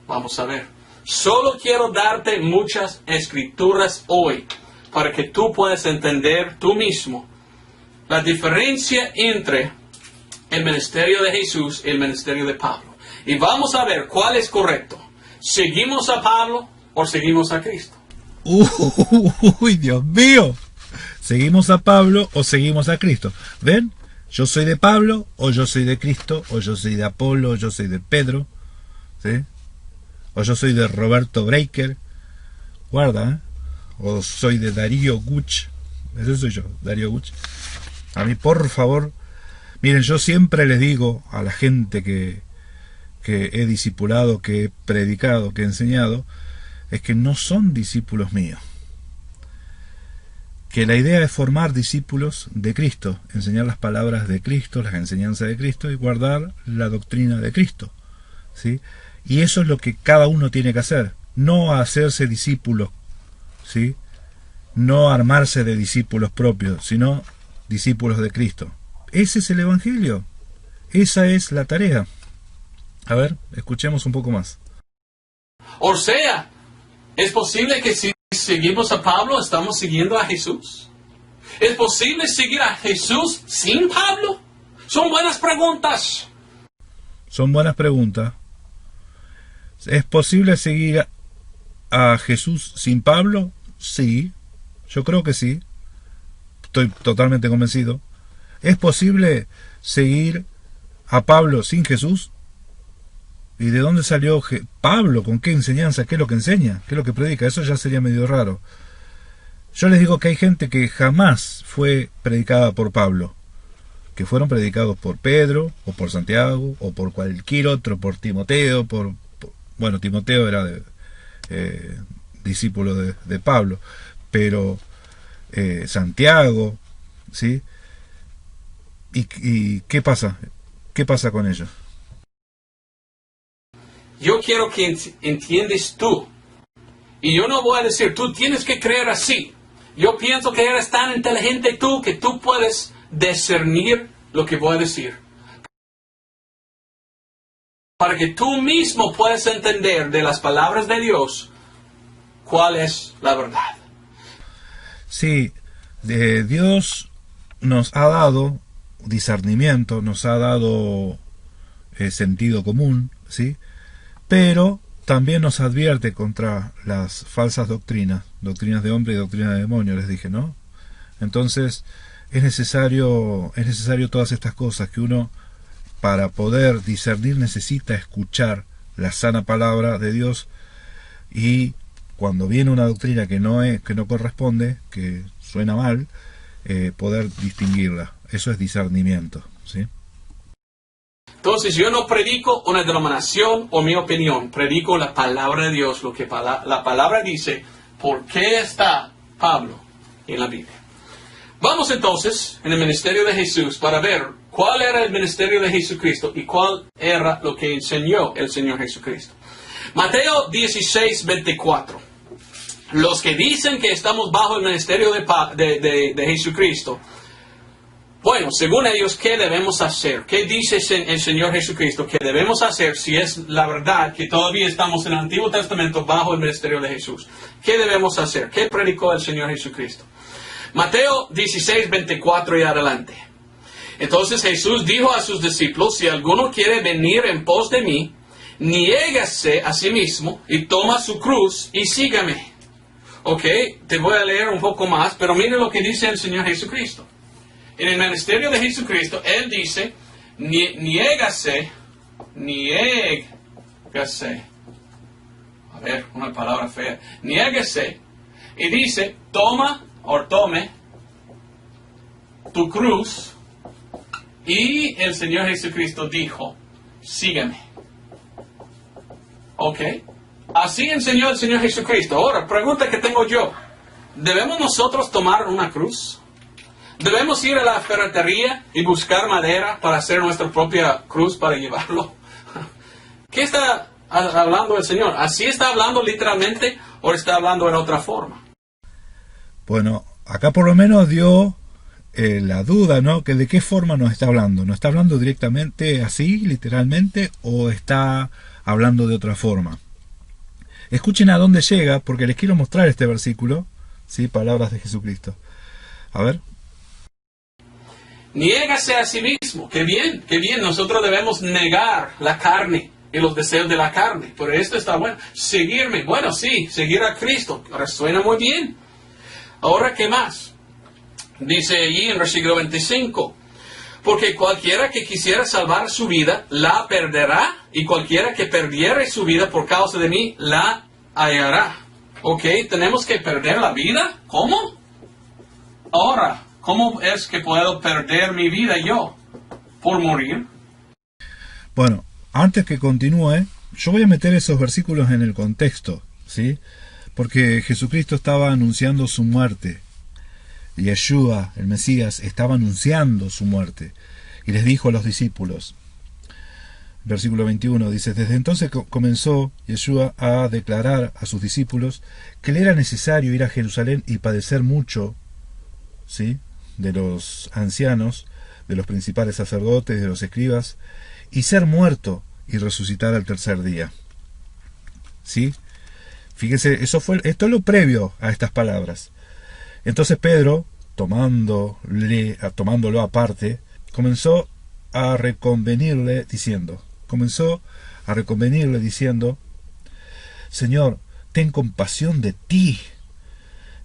Vamos a ver. Solo quiero darte muchas escrituras hoy, para que tú puedas entender tú mismo la diferencia entre el ministerio de Jesús y el ministerio de Pablo. Y vamos a ver cuál es correcto. ¿Seguimos a Pablo o seguimos a Cristo? ¡Uy, Dios mío! ¿Seguimos a Pablo o seguimos a Cristo? ¿Ven? Yo soy de Pablo, o yo soy de Cristo, o yo soy de Apolo, o yo soy de Pedro, ¿sí? O yo soy de Roberto Breaker. Guarda, ¿eh? O soy de Darío Guch. Ese soy yo, Darío Guch. A mí, por favor, miren, yo siempre les digo a la gente que he discipulado, que he predicado, que he enseñado, es que no son discípulos míos. Que la idea es formar discípulos de Cristo, enseñar las palabras de Cristo, las enseñanzas de Cristo y guardar la doctrina de Cristo, ¿sí? Y eso es lo que cada uno tiene que hacer, no hacerse discípulos, ¿sí? No armarse de discípulos propios, sino discípulos de Cristo. Ese es el Evangelio, esa es la tarea. A ver, escuchemos un poco más. O sea, ¿es posible que si seguimos a Pablo, estamos siguiendo a Jesús? ¿Es posible seguir a Jesús sin Pablo? Son buenas preguntas. Son buenas preguntas. ¿Es posible seguir a Jesús sin Pablo? Sí, yo creo que sí. Estoy totalmente convencido. ¿Es posible seguir a Pablo sin Jesús? ¿Y de dónde salió Pablo? ¿Con qué enseñanza? ¿Qué es lo que enseña? ¿Qué es lo que predica? Eso ya sería medio raro. Yo les digo que hay gente que jamás fue predicada por Pablo, que fueron predicados por Pedro, o por Santiago, o por cualquier otro, por Timoteo, bueno, Timoteo era discípulo de Pablo, pero Santiago, ¿sí? ¿Y qué pasa? ¿Qué pasa con ellos? Yo quiero que entiendes tú. Y yo no voy a decir, tú tienes que creer así. Yo pienso que eres tan inteligente tú que tú puedes discernir lo que voy a decir. Para que tú mismo puedas entender de las palabras de Dios cuál es la verdad. Sí, Dios nos ha dado discernimiento, nos ha dado sentido común, ¿sí? Pero también nos advierte contra las falsas doctrinas de hombre y doctrinas de demonio, les dije, ¿no? Entonces es necesario todas estas cosas, que uno para poder discernir necesita escuchar la sana palabra de Dios, y cuando viene una doctrina que no corresponde, que suena mal, poder distinguirla. Eso es discernimiento, ¿sí? Entonces yo no predico una denominación o mi opinión, predico la palabra de Dios, lo que la palabra dice, por qué está Pablo en la Biblia. Vamos entonces en el ministerio de Jesús para ver cuál era el ministerio de Jesucristo y cuál era lo que enseñó el Señor Jesucristo. Mateo 16:24. Los que dicen que estamos bajo el ministerio de Jesucristo, bueno, según ellos, ¿qué debemos hacer? ¿Qué dice el Señor Jesucristo que debemos hacer si es la verdad que todavía estamos en el Antiguo Testamento bajo el ministerio de Jesús? ¿Qué debemos hacer? ¿Qué predicó el Señor Jesucristo? Mateo 16:24 y adelante. Entonces Jesús dijo a sus discípulos, si alguno quiere venir en pos de mí, niégase a sí mismo y toma su cruz y sígame. Ok, te voy a leer un poco más, pero mire lo que dice el Señor Jesucristo. En el ministerio de Jesucristo, Él dice, niégase. A ver, una palabra fea. Niégase. Y dice, tome tu cruz. Y el Señor Jesucristo dijo, sígueme. Ok. Así enseñó el Señor Jesucristo. Ahora, pregunta que tengo yo. ¿Debemos nosotros tomar una cruz? ¿Debemos ir a la ferretería y buscar madera para hacer nuestra propia cruz para llevarlo? ¿Qué está hablando el Señor? ¿Así está hablando literalmente o está hablando en otra forma? Bueno, acá por lo menos dio la duda, ¿no? Que de qué forma nos está hablando. ¿Nos está hablando directamente así, literalmente, o está hablando de otra forma? Escuchen a dónde llega, porque les quiero mostrar este versículo, ¿sí? Palabras de Jesucristo. A ver. Niégase a sí mismo. Qué bien, qué bien. Nosotros debemos negar la carne y los deseos de la carne. Pero esto está bueno. Seguirme. Bueno, sí, seguir a Cristo. Resuena muy bien. Ahora, ¿qué más? Dice allí en versículo 25. Porque cualquiera que quisiera salvar su vida, la perderá. Y cualquiera que perdiere su vida por causa de mí, la hallará. Ok, tenemos que perder la vida. ¿Cómo? Ahora, ¿cómo es que puedo perder mi vida yo? ¿Por morir? Bueno, antes que continúe, yo voy a meter esos versículos en el contexto, ¿sí? Porque Jesucristo estaba anunciando su muerte. Yeshua, el Mesías, estaba anunciando su muerte. Y les dijo a los discípulos, versículo 21, dice, desde entonces comenzó Yeshua a declarar a sus discípulos que le era necesario ir a Jerusalén y padecer mucho, ¿sí?, de los ancianos, de los principales sacerdotes, de los escribas, y ser muerto y resucitar al tercer día. ¿Sí? Fíjense, esto es lo previo a estas palabras. Entonces Pedro, tomándolo aparte, comenzó a reconvenirle diciendo, Señor, ten compasión de ti.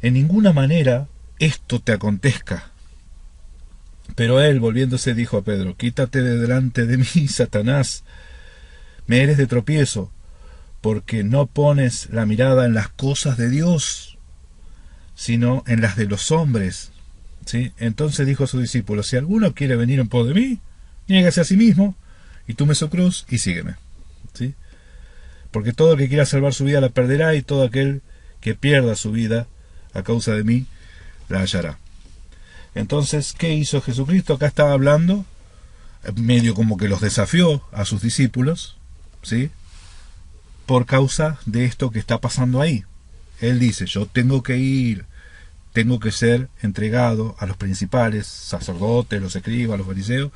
En ninguna manera esto te acontezca. Pero él, volviéndose, dijo a Pedro, quítate de delante de mí, Satanás, me eres de tropiezo, porque no pones la mirada en las cosas de Dios, sino en las de los hombres. ¿Sí? Entonces dijo a sus discípulos, si alguno quiere venir en pos de mí, niégase a sí mismo, y tome su cruz y sígueme. ¿Sí? Porque todo el que quiera salvar su vida la perderá, y todo aquel que pierda su vida a causa de mí la hallará. Entonces, ¿qué hizo Jesucristo? Acá estaba hablando, medio como que los desafió a sus discípulos, ¿sí? Por causa de esto que está pasando ahí. Él dice, yo tengo que ir, tengo que ser entregado a los principales, sacerdotes, los escribas, los fariseos,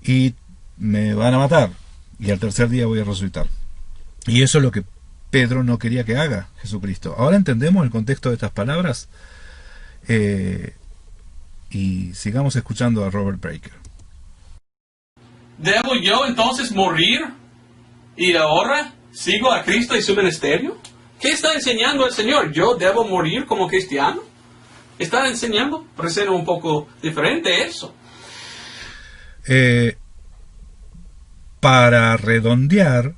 y me van a matar, y al tercer día voy a resucitar. Y eso es lo que Pedro no quería que haga Jesucristo. Ahora entendemos el contexto de estas palabras, y sigamos escuchando a Robert Breaker. ¿Debo yo entonces morir y ahora sigo a Cristo y su ministerio? ¿Qué está enseñando el Señor? ¿Yo debo morir como cristiano? ¿Está enseñando? Parece un poco diferente eso. Para redondear,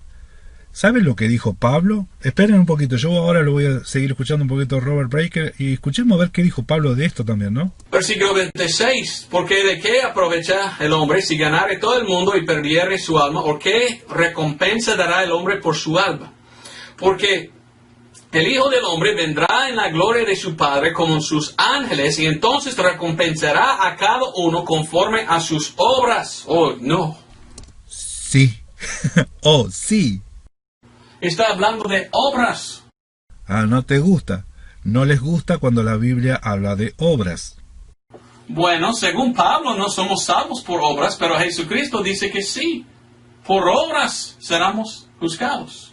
¿saben lo que dijo Pablo? Esperen un poquito, yo ahora lo voy a seguir escuchando un poquito a Robert Breaker, y escuchemos a ver qué dijo Pablo de esto también, ¿no? Versículo 26. Porque de qué aprovecha el hombre si ganare todo el mundo y perdiere su alma, o qué recompensa dará el hombre por su alma. Porque el Hijo del Hombre vendrá en la gloria de su Padre como sus ángeles, y entonces recompensará a cada uno conforme a sus obras. Oh, no. Sí. Oh, sí. Está hablando de obras. Ah, ¿no te gusta? No les gusta cuando la Biblia habla de obras. Bueno, según Pablo no somos salvos por obras, pero Jesucristo dice que sí. Por obras seremos juzgados.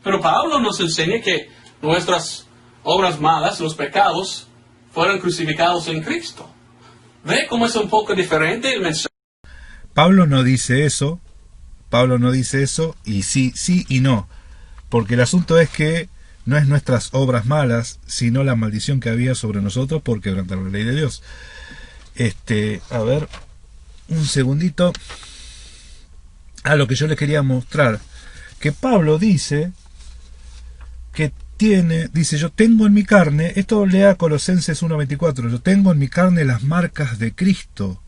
Pero Pablo nos enseña que nuestras obras malas, los pecados, fueron crucificados en Cristo. ¿Ve cómo es un poco diferente el mensaje? Pablo no dice eso. Pablo no dice eso, y sí y no. Porque el asunto es que no es nuestras obras malas, sino la maldición que había sobre nosotros por quebrantar la ley de Dios. A ver, un segundito. Lo que yo les quería mostrar, que Pablo dice que dice, yo tengo en mi carne, esto lea Colosenses 1:24, yo tengo en mi carne las marcas de Cristo.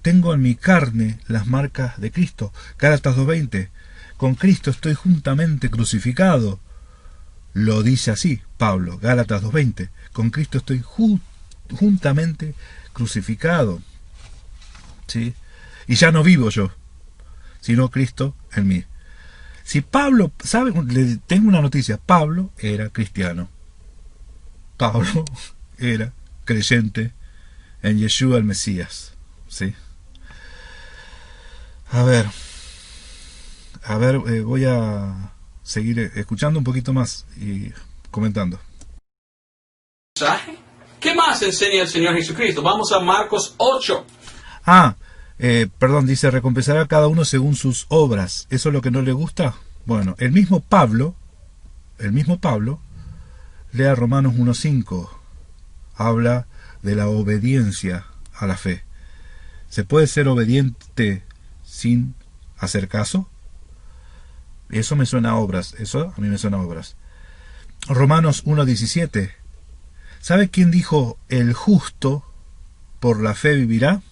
Tengo en mi carne las marcas de Cristo. Gálatas 2:20, con Cristo estoy juntamente crucificado. Lo dice así Pablo, Gálatas 2:20, con Cristo estoy juntamente crucificado. ¿Sí? Y ya no vivo yo, sino Cristo en mí. Si Pablo, le tengo una noticia, Pablo era cristiano. Pablo era creyente en Yeshua el Mesías. ¿Sí? A ver, voy a seguir escuchando un poquito más y comentando. ¿Qué más enseña el Señor Jesucristo? Vamos a Marcos 8. Perdón, dice, recompensará a cada uno según sus obras. ¿Eso es lo que no le gusta? Bueno, el mismo Pablo, lea Romanos 1:5, habla de la obediencia a la fe. ¿Se puede ser obediente sin hacer caso? Eso me suena a obras, eso a mí me suena a obras. Romanos 1:17, ¿sabe quién dijo el justo por la fe vivirá?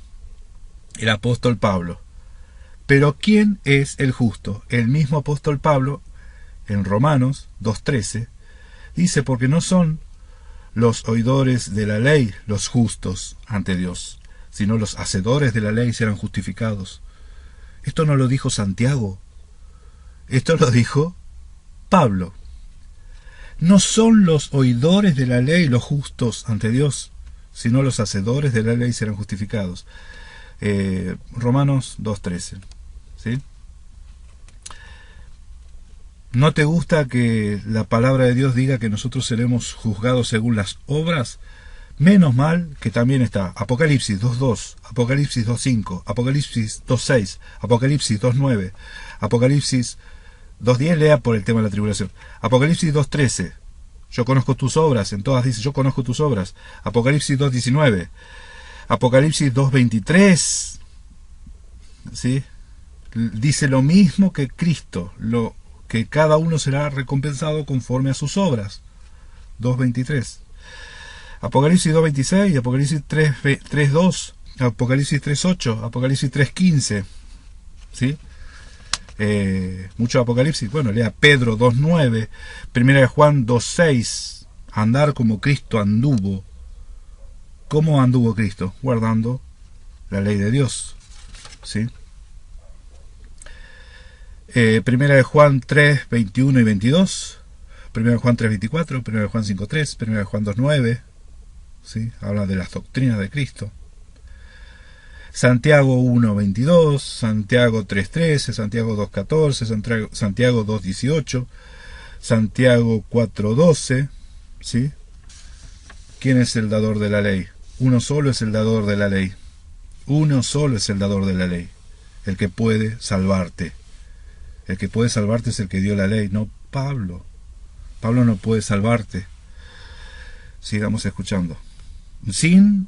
El apóstol Pablo. Pero ¿quién es el justo? El mismo apóstol Pablo, en Romanos 2:13, dice, porque no son los oidores de la ley los justos ante Dios, sino los hacedores de la ley serán justificados. Esto no lo dijo Santiago, esto lo dijo Pablo. No son los oidores de la ley los justos ante Dios, sino los hacedores de la ley serán justificados. Romanos 2:13. ¿Sí? ¿No te gusta que la palabra de Dios diga que nosotros seremos juzgados según las obras? Menos mal que también está Apocalipsis 2:2, Apocalipsis 2:5, Apocalipsis 2:6, Apocalipsis 2:9, Apocalipsis 2:10, lea por el tema de la tribulación. Apocalipsis 2:13, yo conozco tus obras, en todas dice, yo conozco tus obras. Apocalipsis 2:19, Apocalipsis 2:23, ¿sí? Dice lo mismo que Cristo, que cada uno será recompensado conforme a sus obras. 2:23. Apocalipsis 2:26, Apocalipsis 3:2, Apocalipsis 3:8, Apocalipsis 3:15. ¿Sí? mucho Apocalipsis. Bueno, lea Pedro 2.9, Primera de Juan 2.6, andar como Cristo anduvo. ¿Cómo anduvo Cristo? Guardando la ley de Dios, ¿sí? Primera de Juan 3, 21 y 22, Primera de Juan 3, 24, Primera de Juan 5, 3, Primera de Juan 2, 9, ¿sí? Habla de las doctrinas de Cristo. Santiago 1, 22, Santiago 3, 13, Santiago 2, 14, Santiago 2, 18, Santiago 4, 12, ¿sí? ¿Quién es el dador de la ley? Uno solo es el dador de la ley. Uno solo es el dador de la ley. El que puede salvarte. El que puede salvarte es el que dio la ley, no Pablo. Pablo no puede salvarte. Sigamos escuchando. Sin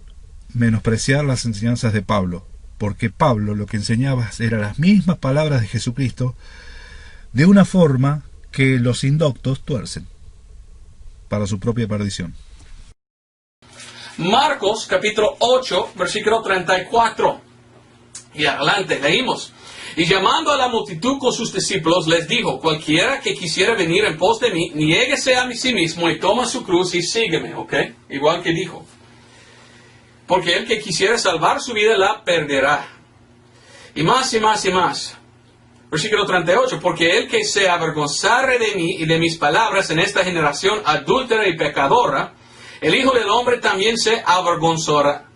menospreciar las enseñanzas de Pablo, porque Pablo lo que enseñaba eran las mismas palabras de Jesucristo, de una forma que los indoctos tuercen para su propia perdición. Marcos capítulo 8, versículo 34. Y adelante leímos. Y llamando a la multitud con sus discípulos, les dijo, cualquiera que quisiera venir en pos de mí, niéguese a sí mismo y toma su cruz y sígueme, ¿ok? Igual que dijo. Porque el que quisiera salvar su vida la perderá. Y más y más y más. Versículo 38. Porque el que se avergonzare de mí y de mis palabras en esta generación adúltera y pecadora, el Hijo del Hombre también se avergonzará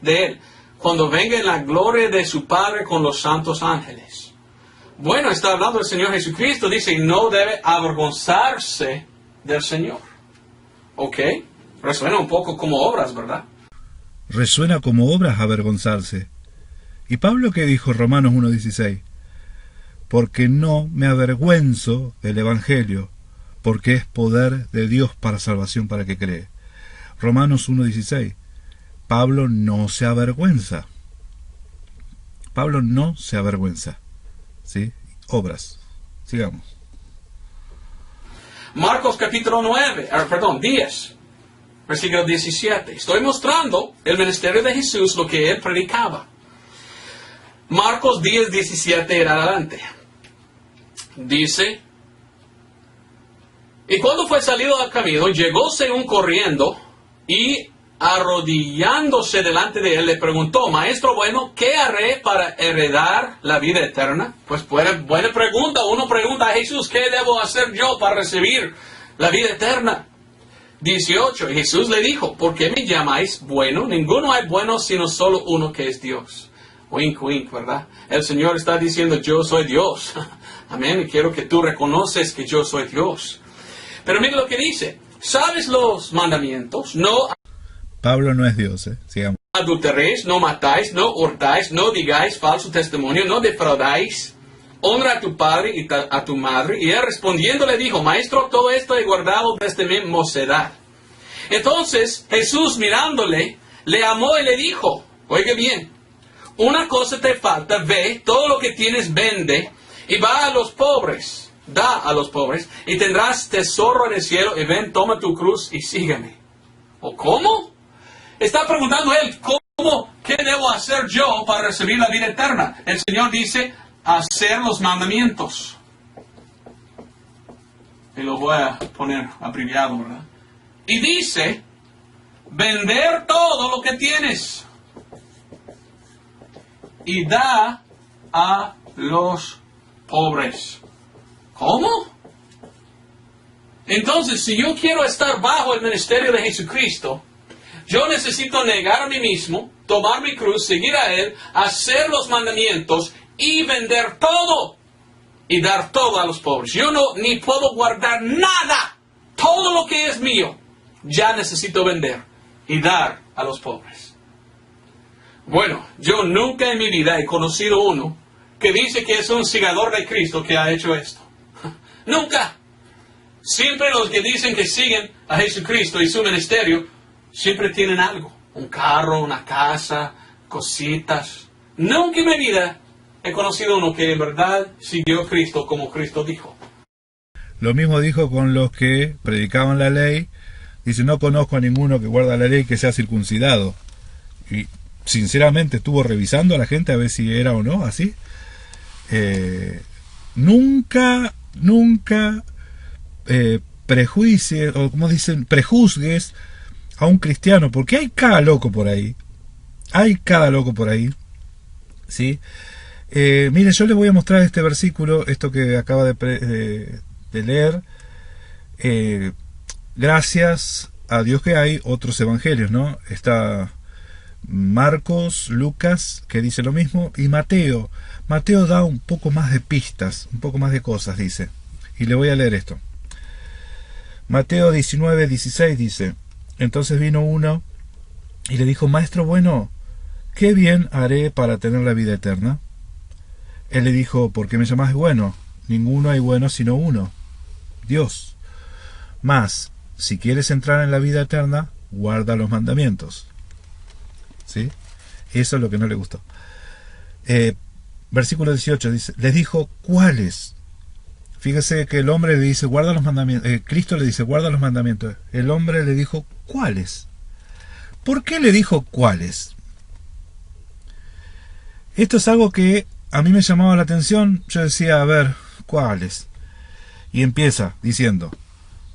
de él, cuando venga en la gloria de su Padre con los santos ángeles. Bueno, está hablando el Señor Jesucristo, dice, no debe avergonzarse del Señor. ¿Ok? Resuena un poco como obras, ¿verdad? Resuena como obras avergonzarse. ¿Y Pablo qué dijo en Romanos 1.16? Porque no me avergüenzo del Evangelio, porque es poder de Dios para salvación para el que cree. Romanos 1.16. Pablo no se avergüenza. Pablo no se avergüenza. ¿Sí? Obras. Sigamos. Marcos capítulo 10, versículo 17. Estoy mostrando el ministerio de Jesús, lo que él predicaba. Marcos 10, 17 en adelante. Dice, y cuando fue salido al camino, llegó según corriendo, y arrodillándose delante de él, le preguntó, Maestro bueno, ¿qué haré para heredar la vida eterna? Pues buena pregunta. Uno pregunta a Jesús, ¿qué debo hacer yo para recibir la vida eterna? 18. Y Jesús le dijo, ¿por qué me llamáis bueno? Ninguno hay bueno sino solo uno, que es Dios. Wink, wink, ¿verdad? El Señor está diciendo, yo soy Dios. Amén. Y quiero que tú reconoces que yo soy Dios. Pero mira lo que dice. ¿Sabes los mandamientos? No Pablo no es Dios, sigamos. Adulteréis, no matáis, no hurtáis, no digáis falso testimonio, no defraudáis. Honra a tu padre y a tu madre. Y él respondiendo le dijo, Maestro, todo esto he guardado desde mi mocedad. Entonces Jesús mirándole, le amó y le dijo, oiga bien, una cosa te falta, ve, todo lo que tienes vende, y va a los pobres, da a los pobres, y tendrás tesoro en el cielo, y ven, toma tu cruz y sígueme. ¿O cómo? Está preguntando él, ¿cómo? ¿Qué debo hacer yo para recibir la vida eterna? El Señor dice, hacer los mandamientos. Y lo voy a poner abreviado, ¿verdad? Y dice, vender todo lo que tienes y da a los pobres. ¿Cómo? Entonces, si yo quiero estar bajo el ministerio de Jesucristo, yo necesito negar a mí mismo, tomar mi cruz, seguir a Él, hacer los mandamientos y vender todo y dar todo a los pobres. Yo ni puedo guardar nada. Todo lo que es mío, ya necesito vender y dar a los pobres. Bueno, yo nunca en mi vida he conocido uno que dice que es un seguidor de Cristo que ha hecho esto. Nunca. Siempre los que dicen que siguen a Jesucristo y su ministerio, siempre tienen algo. Un carro, una casa, cositas. Nunca en mi vida he conocido uno que en verdad siguió a Cristo como Cristo dijo. Lo mismo dijo con los que predicaban la ley. Dice, no conozco a ninguno que guarda la ley que sea circuncidado. Y sinceramente estuvo revisando a la gente a ver si era o no así. Nunca prejuicies, o como dicen, prejuzgues a un cristiano, porque hay cada loco por ahí. ¿Sí? Mire, yo les voy a mostrar este versículo, esto que acaba de leer. Gracias a Dios que hay otros evangelios, ¿no? Está Marcos, Lucas, que dice lo mismo, y Mateo. Mateo da un poco más de pistas, un poco más de cosas, dice. Y le voy a leer esto. Mateo 19:16 dice: entonces vino uno y le dijo: Maestro bueno, ¿qué bien haré para tener la vida eterna? Él le dijo: ¿por qué me llamas bueno? Ninguno hay bueno sino uno, Dios. Mas, si quieres entrar en la vida eterna, guarda los mandamientos. ¿Sí? Eso es lo que no le gustó. Versículo 18 dice: les dijo: ¿cuáles? Fíjese que el hombre le dice: guarda los mandamientos. Cristo le dice: guarda los mandamientos. El hombre le dijo: ¿cuáles? ¿Por qué le dijo cuáles? Esto es algo que a mí me llamaba la atención. Yo decía: a ver, ¿cuáles? Y empieza diciendo: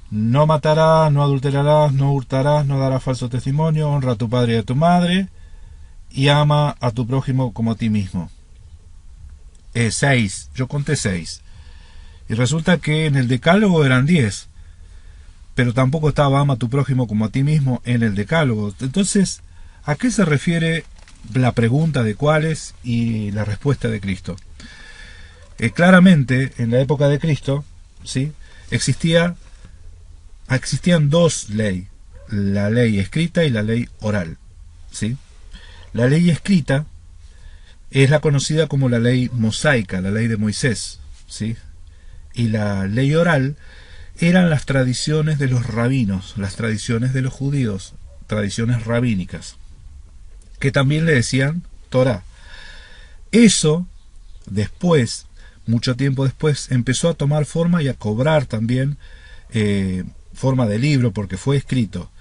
no matarás, no adulterarás, no hurtarás, no darás falso testimonio, honra a tu padre y a tu madre, y ama a tu prójimo como a ti mismo. 6, yo conté 6. Y resulta que en el decálogo eran 10. Pero tampoco estaba ama a tu prójimo como a ti mismo en el decálogo. Entonces, ¿a qué se refiere la pregunta de cuáles y la respuesta de Cristo? Claramente, en la época de Cristo, ¿sí?, existían dos leyes, la ley escrita y la ley oral, ¿sí? La ley escrita es la conocida como la ley mosaica, la ley de Moisés, ¿sí? Y la ley oral eran las tradiciones de los rabinos, las tradiciones de los judíos, tradiciones rabínicas, que también le decían Torá. Eso después, mucho tiempo después, empezó a tomar forma y a cobrar también forma de libro, porque fue escrito.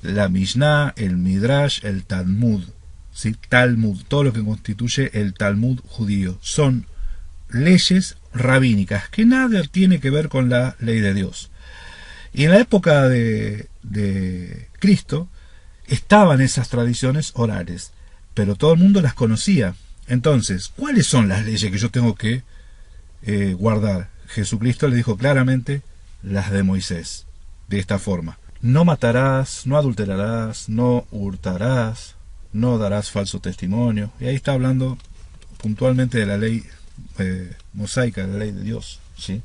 La Mishnah, el Midrash, el Talmud, ¿sí? Talmud, todo lo que constituye el Talmud judío, son leyes rabínicas que nada tiene que ver con la ley de Dios. Y en la época de Cristo estaban esas tradiciones orales, pero todo el mundo las conocía. Entonces, ¿cuáles son las leyes que yo tengo que guardar? Jesucristo le dijo claramente: las de Moisés, de esta forma: no matarás, no adulterarás, no hurtarás, no darás falso testimonio. Y ahí está hablando puntualmente de la ley mosaica, de la ley de Dios, ¿sí?,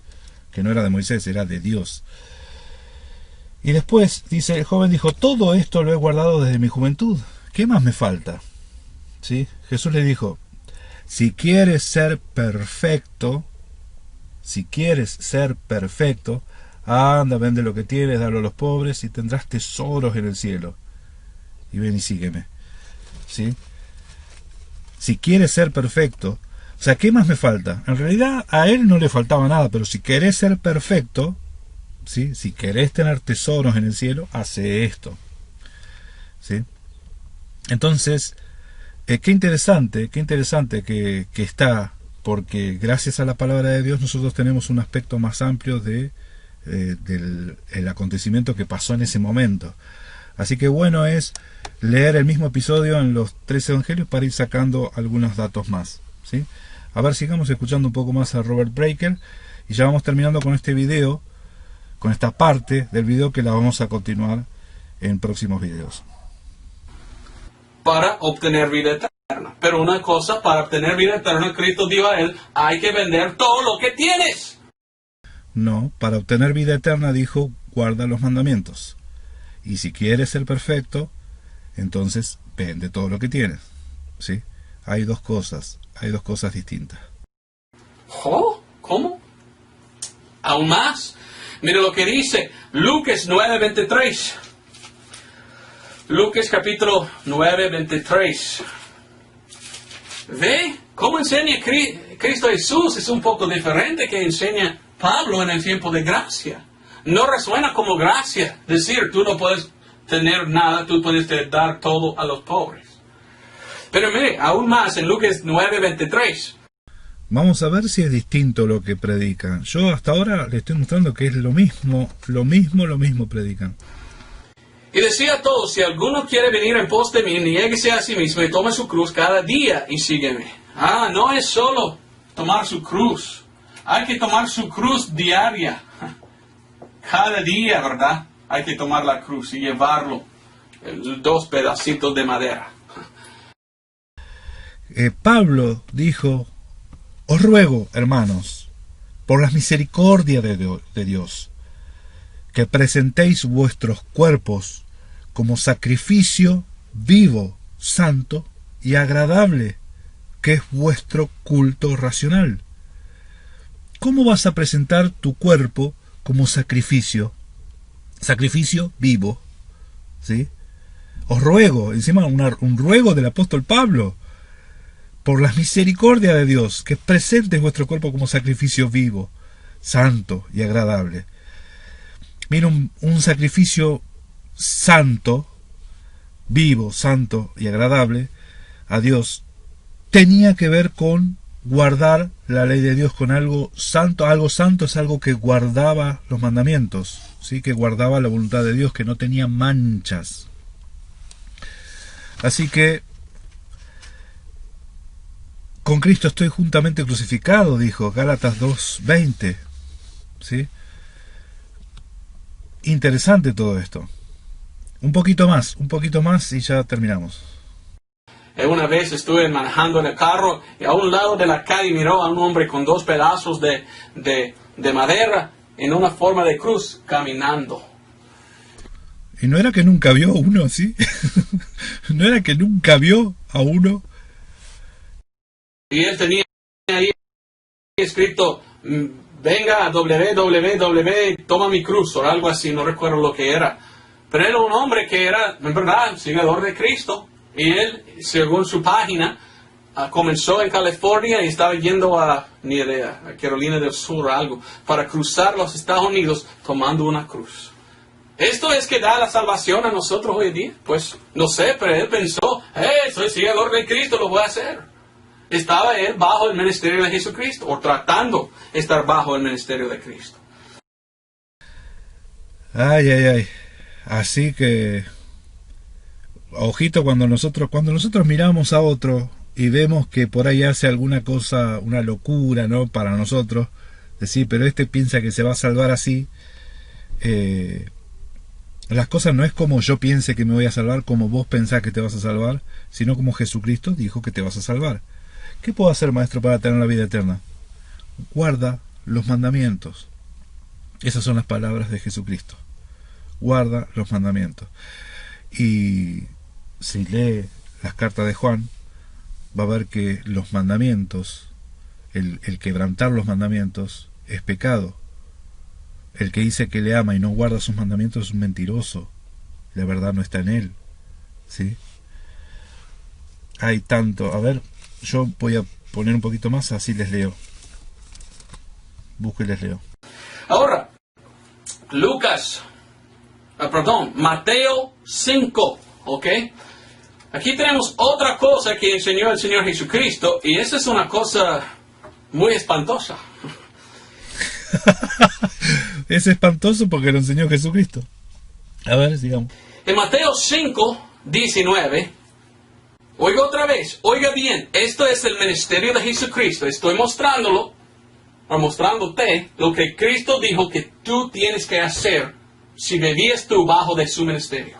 que no era de Moisés, era de Dios. Y después dice, el joven dijo: todo esto lo he guardado desde mi juventud, ¿qué más me falta? ¿Sí? Jesús le dijo: si quieres ser perfecto, anda, vende lo que tienes, dalo a los pobres y tendrás tesoros en el cielo. Y ven y sígueme. ¿Sí? Si quieres ser perfecto, o sea, ¿qué más me falta? En realidad a él no le faltaba nada, pero si querés ser perfecto, ¿sí?, si querés tener tesoros en el cielo, hace esto. ¿Sí? Entonces, qué interesante que está, porque gracias a la palabra de Dios nosotros tenemos un aspecto más amplio del acontecimiento que pasó en ese momento. Así que bueno es leer el mismo episodio en los 3 evangelios para ir sacando algunos datos más, ¿sí? A ver, sigamos escuchando un poco más a Robert Breaker y ya vamos terminando con este video, con esta parte del video que la vamos a continuar en próximos videos. Para obtener vida eterna. Pero una cosa, para obtener vida eterna, Cristo dijo a él: hay que vender todo lo que tienes. No, para obtener vida eterna dijo: guarda los mandamientos. Y si quieres ser perfecto, entonces vende todo lo que tienes, ¿sí? Hay dos cosas distintas. ¿Oh? ¿Cómo? Aún más. Mira lo que dice Lucas 9:23. Lucas capítulo 9:23. ¿Ve cómo enseña Cristo Jesús? Es un poco diferente que enseña Pablo en el tiempo de gracia. No resuena como gracia decir: tú no puedes tener nada, tú puedes dar todo a los pobres. Pero mire, aún más en Lucas 9:23. Vamos a ver si es distinto lo que predican. Yo hasta ahora le estoy mostrando que es lo mismo predican. Y decía a todos, si alguno quiere venir en pos de mí, niéguese a sí mismo y tome su cruz cada día y sígueme. No es solo tomar su cruz. Hay que tomar su cruz diaria. Cada día, ¿verdad? Hay que tomar la cruz y llevarlo. 2 pedacitos de madera. Pablo dijo, os ruego, hermanos, por las misericordias de Dios, que presentéis vuestros cuerpos como sacrificio vivo, santo y agradable, que es vuestro culto racional. ¿Cómo vas a presentar tu cuerpo como sacrificio? Sacrificio vivo, ¿sí? Os ruego, encima un ruego del apóstol Pablo, por las misericordias de Dios, que presentes vuestro cuerpo como sacrificio vivo, santo y agradable. Mira, un sacrificio santo, vivo, santo y agradable a Dios, tenía que ver con guardar la ley de Dios, con algo santo. Algo santo es algo que guardaba los mandamientos, ¿sí? Que guardaba la voluntad de Dios, que no tenía manchas. Así que con Cristo estoy juntamente crucificado, dijo Gálatas 2:20, ¿sí? Interesante todo esto. Un poquito más y ya terminamos. Una vez estuve manejando en el carro y a un lado de la calle miró a un hombre con 2 pedazos de madera en una forma de cruz caminando. ¿Y no era que nunca vio uno así? ¿No era que nunca vio a uno? Y él tenía ahí escrito, venga a www, toma mi cruz, o algo así, no recuerdo lo que era. Pero era un hombre que era, en verdad, seguidor de Cristo. Y él, según su página, comenzó en California y estaba yendo a Carolina del Sur o algo, para cruzar los Estados Unidos tomando una cruz. ¿Esto es que da la salvación a nosotros hoy en día? Pues no sé, pero él pensó, soy seguidor de Cristo, lo voy a hacer. Estaba él bajo el ministerio de Jesucristo, o tratando de estar bajo el ministerio de Cristo. Ay. Así que, ojito cuando nosotros miramos a otro y vemos que por ahí hace alguna cosa, una locura, ¿no? Para nosotros, decir, pero este piensa que se va a salvar así. Las cosas no es como yo piense que me voy a salvar, como vos pensás que te vas a salvar, sino como Jesucristo dijo que te vas a salvar. ¿Qué puedo hacer, maestro, para tener la vida eterna? Guarda los mandamientos. Esas son las palabras de Jesucristo. Guarda los mandamientos. Y si lee las cartas de Juan, va a ver que los mandamientos, el quebrantar los mandamientos, es pecado. El que dice que le ama y no guarda sus mandamientos es un mentiroso. La verdad no está en él, ¿sí? Hay tanto. A ver, yo voy a poner un poquito más, así les leo. Busco y les leo. Ahora, Mateo 5, ¿ok? Aquí tenemos otra cosa que enseñó el Señor Jesucristo, y esa es una cosa muy espantosa. Es espantoso porque lo enseñó Jesucristo. A ver, sigamos. En Mateo 5, 19, oiga otra vez, oiga bien, esto es el ministerio de Jesucristo. Estoy mostrándote lo que Cristo dijo que tú tienes que hacer si vivías tú bajo de su ministerio.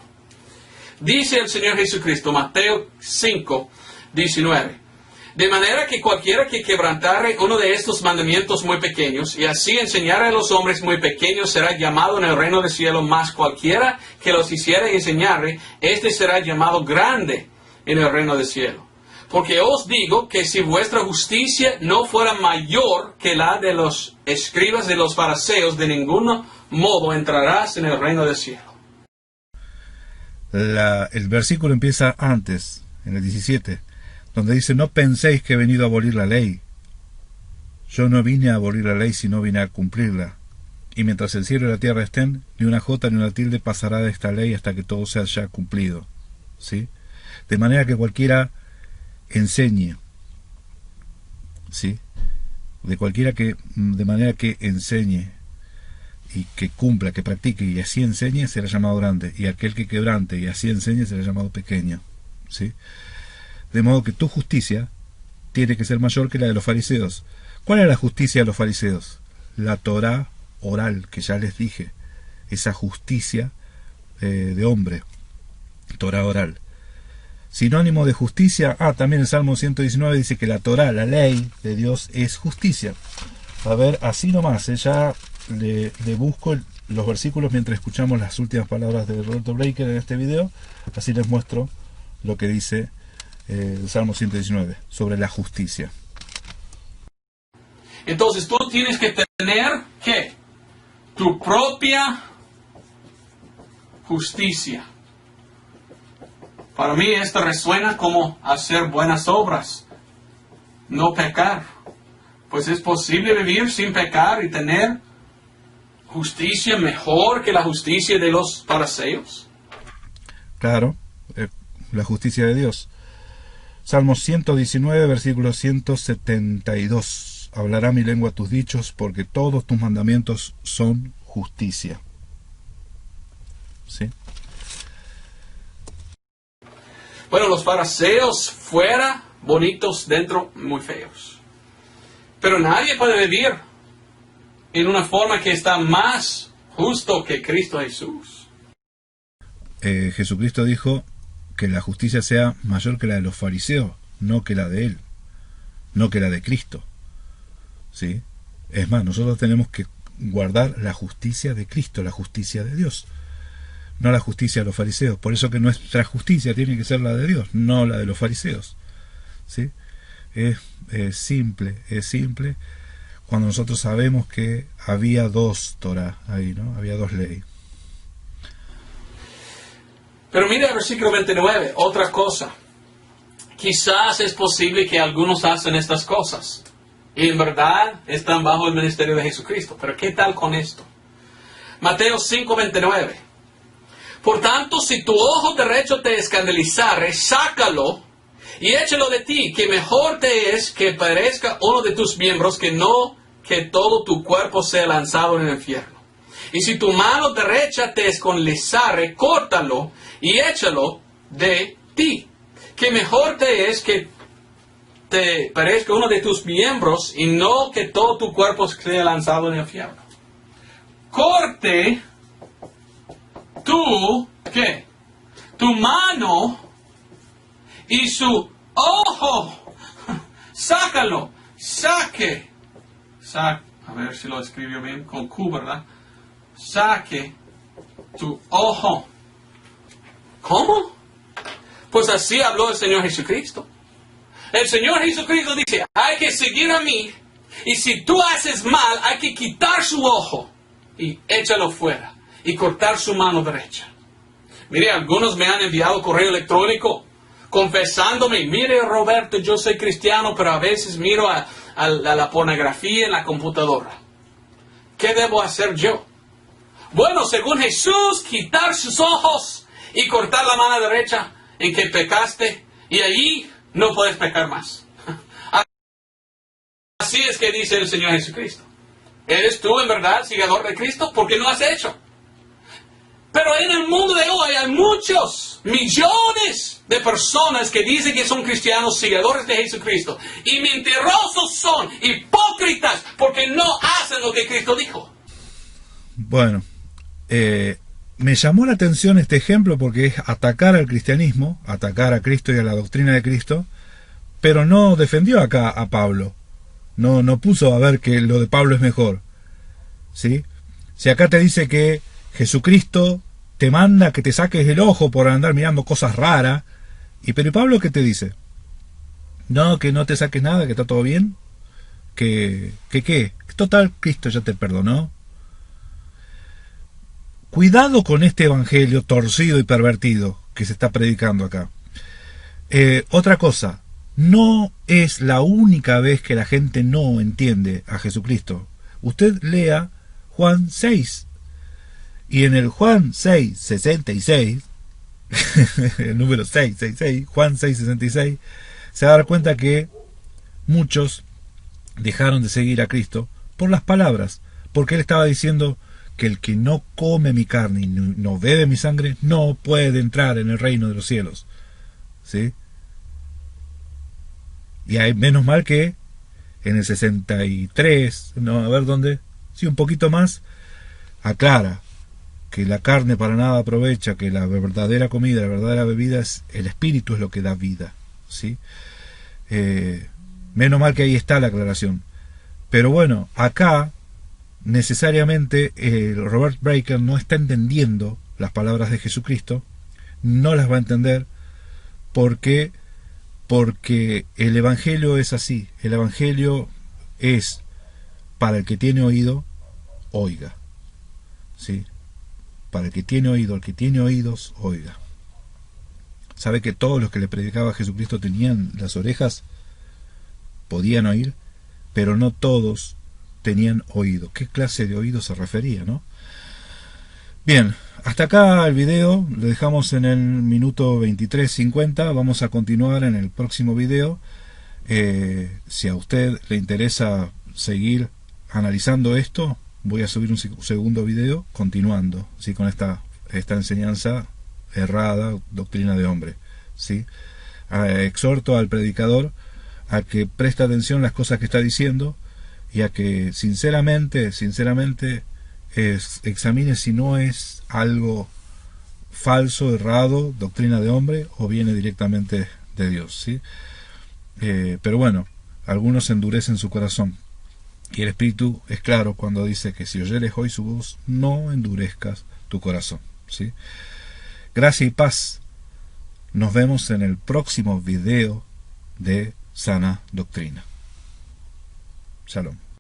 Dice el Señor Jesucristo, Mateo 5, 19. De manera que cualquiera que quebrantare uno de estos mandamientos muy pequeños, y así enseñare a los hombres muy pequeños, será llamado en el reino del cielo, mas cualquiera que los hiciere y enseñare, este será llamado grande en el reino del cielo. Porque os digo que si vuestra justicia no fuera mayor que la de los escribas de los fariseos, de ningún modo entrarás en el reino del cielo. El versículo empieza antes, en el 17, donde dice, no penséis que he venido a abolir la ley. Yo no vine a abolir la ley, sino vine a cumplirla. Y mientras el cielo y la tierra estén, ni una jota ni una tilde pasará de esta ley hasta que todo sea ya cumplido. ¿Sí? De manera que cualquiera enseñe, ¿sí? De manera que enseñe y que cumpla, que practique y así enseñe, será llamado grande, y aquel que quebrante y así enseñe será llamado pequeño, ¿sí? De modo que tu justicia tiene que ser mayor que la de los fariseos. ¿Cuál era la justicia de los fariseos? La Torá oral, que ya les dije, esa justicia de hombre, Torá oral. Sinónimo de justicia, también el Salmo 119 dice que la Torá, la ley de Dios, es justicia. A ver, así nomás, ya le busco los versículos mientras escuchamos las últimas palabras de Roberto Breaker en este video, así les muestro lo que dice el Salmo 119 sobre la justicia. Entonces tú tienes que tener, ¿qué? Tu propia justicia. Para mí esto resuena como hacer buenas obras, no pecar. Pues es posible vivir sin pecar y tener justicia mejor que la justicia de los fariseos. Claro, la justicia de Dios. Salmo 119, versículo 172. Hablará mi lengua tus dichos, porque todos tus mandamientos son justicia. ¿Sí? Bueno, los fariseos fuera bonitos, dentro muy feos. Pero nadie puede vivir en una forma que está más justo que Cristo Jesús. Jesucristo dijo que la justicia sea mayor que la de los fariseos, no que la de Él, no que la de Cristo. ¿Sí? Es más, nosotros tenemos que guardar la justicia de Cristo, la justicia de Dios, no la justicia de los fariseos. Por eso que nuestra justicia tiene que ser la de Dios, no la de los fariseos. ¿Sí? Es simple cuando nosotros sabemos que había dos Torah ahí, ¿no? Había dos leyes. Pero mira el versículo 29, otra cosa. Quizás es posible que algunos hacen estas cosas y en verdad están bajo el ministerio de Jesucristo. Pero ¿qué tal con esto? Mateo 5:29. Por tanto, si tu ojo derecho te escandalizare, sácalo y échalo de ti, que mejor te es que perezca uno de tus miembros que no que todo tu cuerpo sea lanzado en el infierno. Y si tu mano derecha te escandalizare, córtalo y échalo de ti, que mejor te es que te perezca uno de tus miembros y no que todo tu cuerpo sea lanzado en el infierno. Corte ¿qué? Tu mano y su ojo. Sácalo. A ver si lo escribió bien, con Q, ¿verdad? Saque tu ojo. ¿Cómo? Pues así habló el Señor Jesucristo. El Señor Jesucristo dice, hay que seguir a mí, y si tú haces mal, hay que quitar su ojo y échalo fuera, y cortar su mano derecha. Mire, algunos me han enviado correo electrónico confesándome, mire Roberto, yo soy cristiano, pero a veces miro a la pornografía en la computadora. ¿Qué debo hacer yo? Bueno, según Jesús, quitar sus ojos y cortar la mano derecha en que pecaste, y allí no puedes pecar más. Así es que dice el Señor Jesucristo. ¿Eres tú en verdad seguidor de Cristo? ¿Por qué no has hecho? Pero en el mundo de hoy hay muchos, millones de personas que dicen que son cristianos, seguidores de Jesucristo. Y mentirosos son, hipócritas, porque no hacen lo que Cristo dijo. Bueno, me llamó la atención este ejemplo porque es atacar al cristianismo, atacar a Cristo y a la doctrina de Cristo, pero no defendió acá a Pablo. No puso a ver que lo de Pablo es mejor. ¿Sí? Si acá te dice que Jesucristo te manda que te saques el ojo por andar mirando cosas raras, pero Pablo ¿qué te dice? No, que no te saques nada, que está todo bien. ¿Qué? Total, Cristo ya te perdonó. Cuidado con este evangelio torcido y pervertido que se está predicando acá. Otra cosa, no es la única vez que la gente no entiende a Jesucristo. Usted lea Juan 6. Y en el Juan 6:66, el número 666, Juan 6:66, se va a dar cuenta que muchos dejaron de seguir a Cristo por las palabras, porque él estaba diciendo que el que no come mi carne y no bebe mi sangre no puede entrar en el reino de los cielos, ¿sí? Y hay menos mal que en el 63, no, a ver dónde, sí, un poquito más, aclara que la carne para nada aprovecha, que la verdadera comida, la verdadera bebida es el espíritu, es lo que da vida, ¿sí? Menos mal que ahí está la aclaración. Pero bueno, acá necesariamente Robert Breaker no está entendiendo las palabras de Jesucristo, no las va a entender porque el Evangelio es así. El Evangelio es para el que tiene oído, oiga, ¿sí? Para el que tiene oído, el que tiene oídos, oiga. ¿Sabe que todos los que le predicaba a Jesucristo tenían las orejas? Podían oír, pero no todos tenían oído. ¿Qué clase de oído se refería, no? Bien, hasta acá el video, lo dejamos en el minuto 23:50, vamos a continuar en el próximo video. Si a usted le interesa seguir analizando esto, voy a subir un segundo video continuando, ¿sí? Con esta enseñanza errada, doctrina de hombre, ¿sí? Exhorto al predicador a que preste atención a las cosas que está diciendo y a que sinceramente examine si no es algo falso, errado, doctrina de hombre, o viene directamente de Dios, ¿sí? Pero bueno, algunos endurecen su corazón, y el Espíritu es claro cuando dice que si oyeres hoy su voz, no endurezcas tu corazón, ¿sí? Gracia y paz. Nos vemos en el próximo video de Sana Doctrina. Shalom.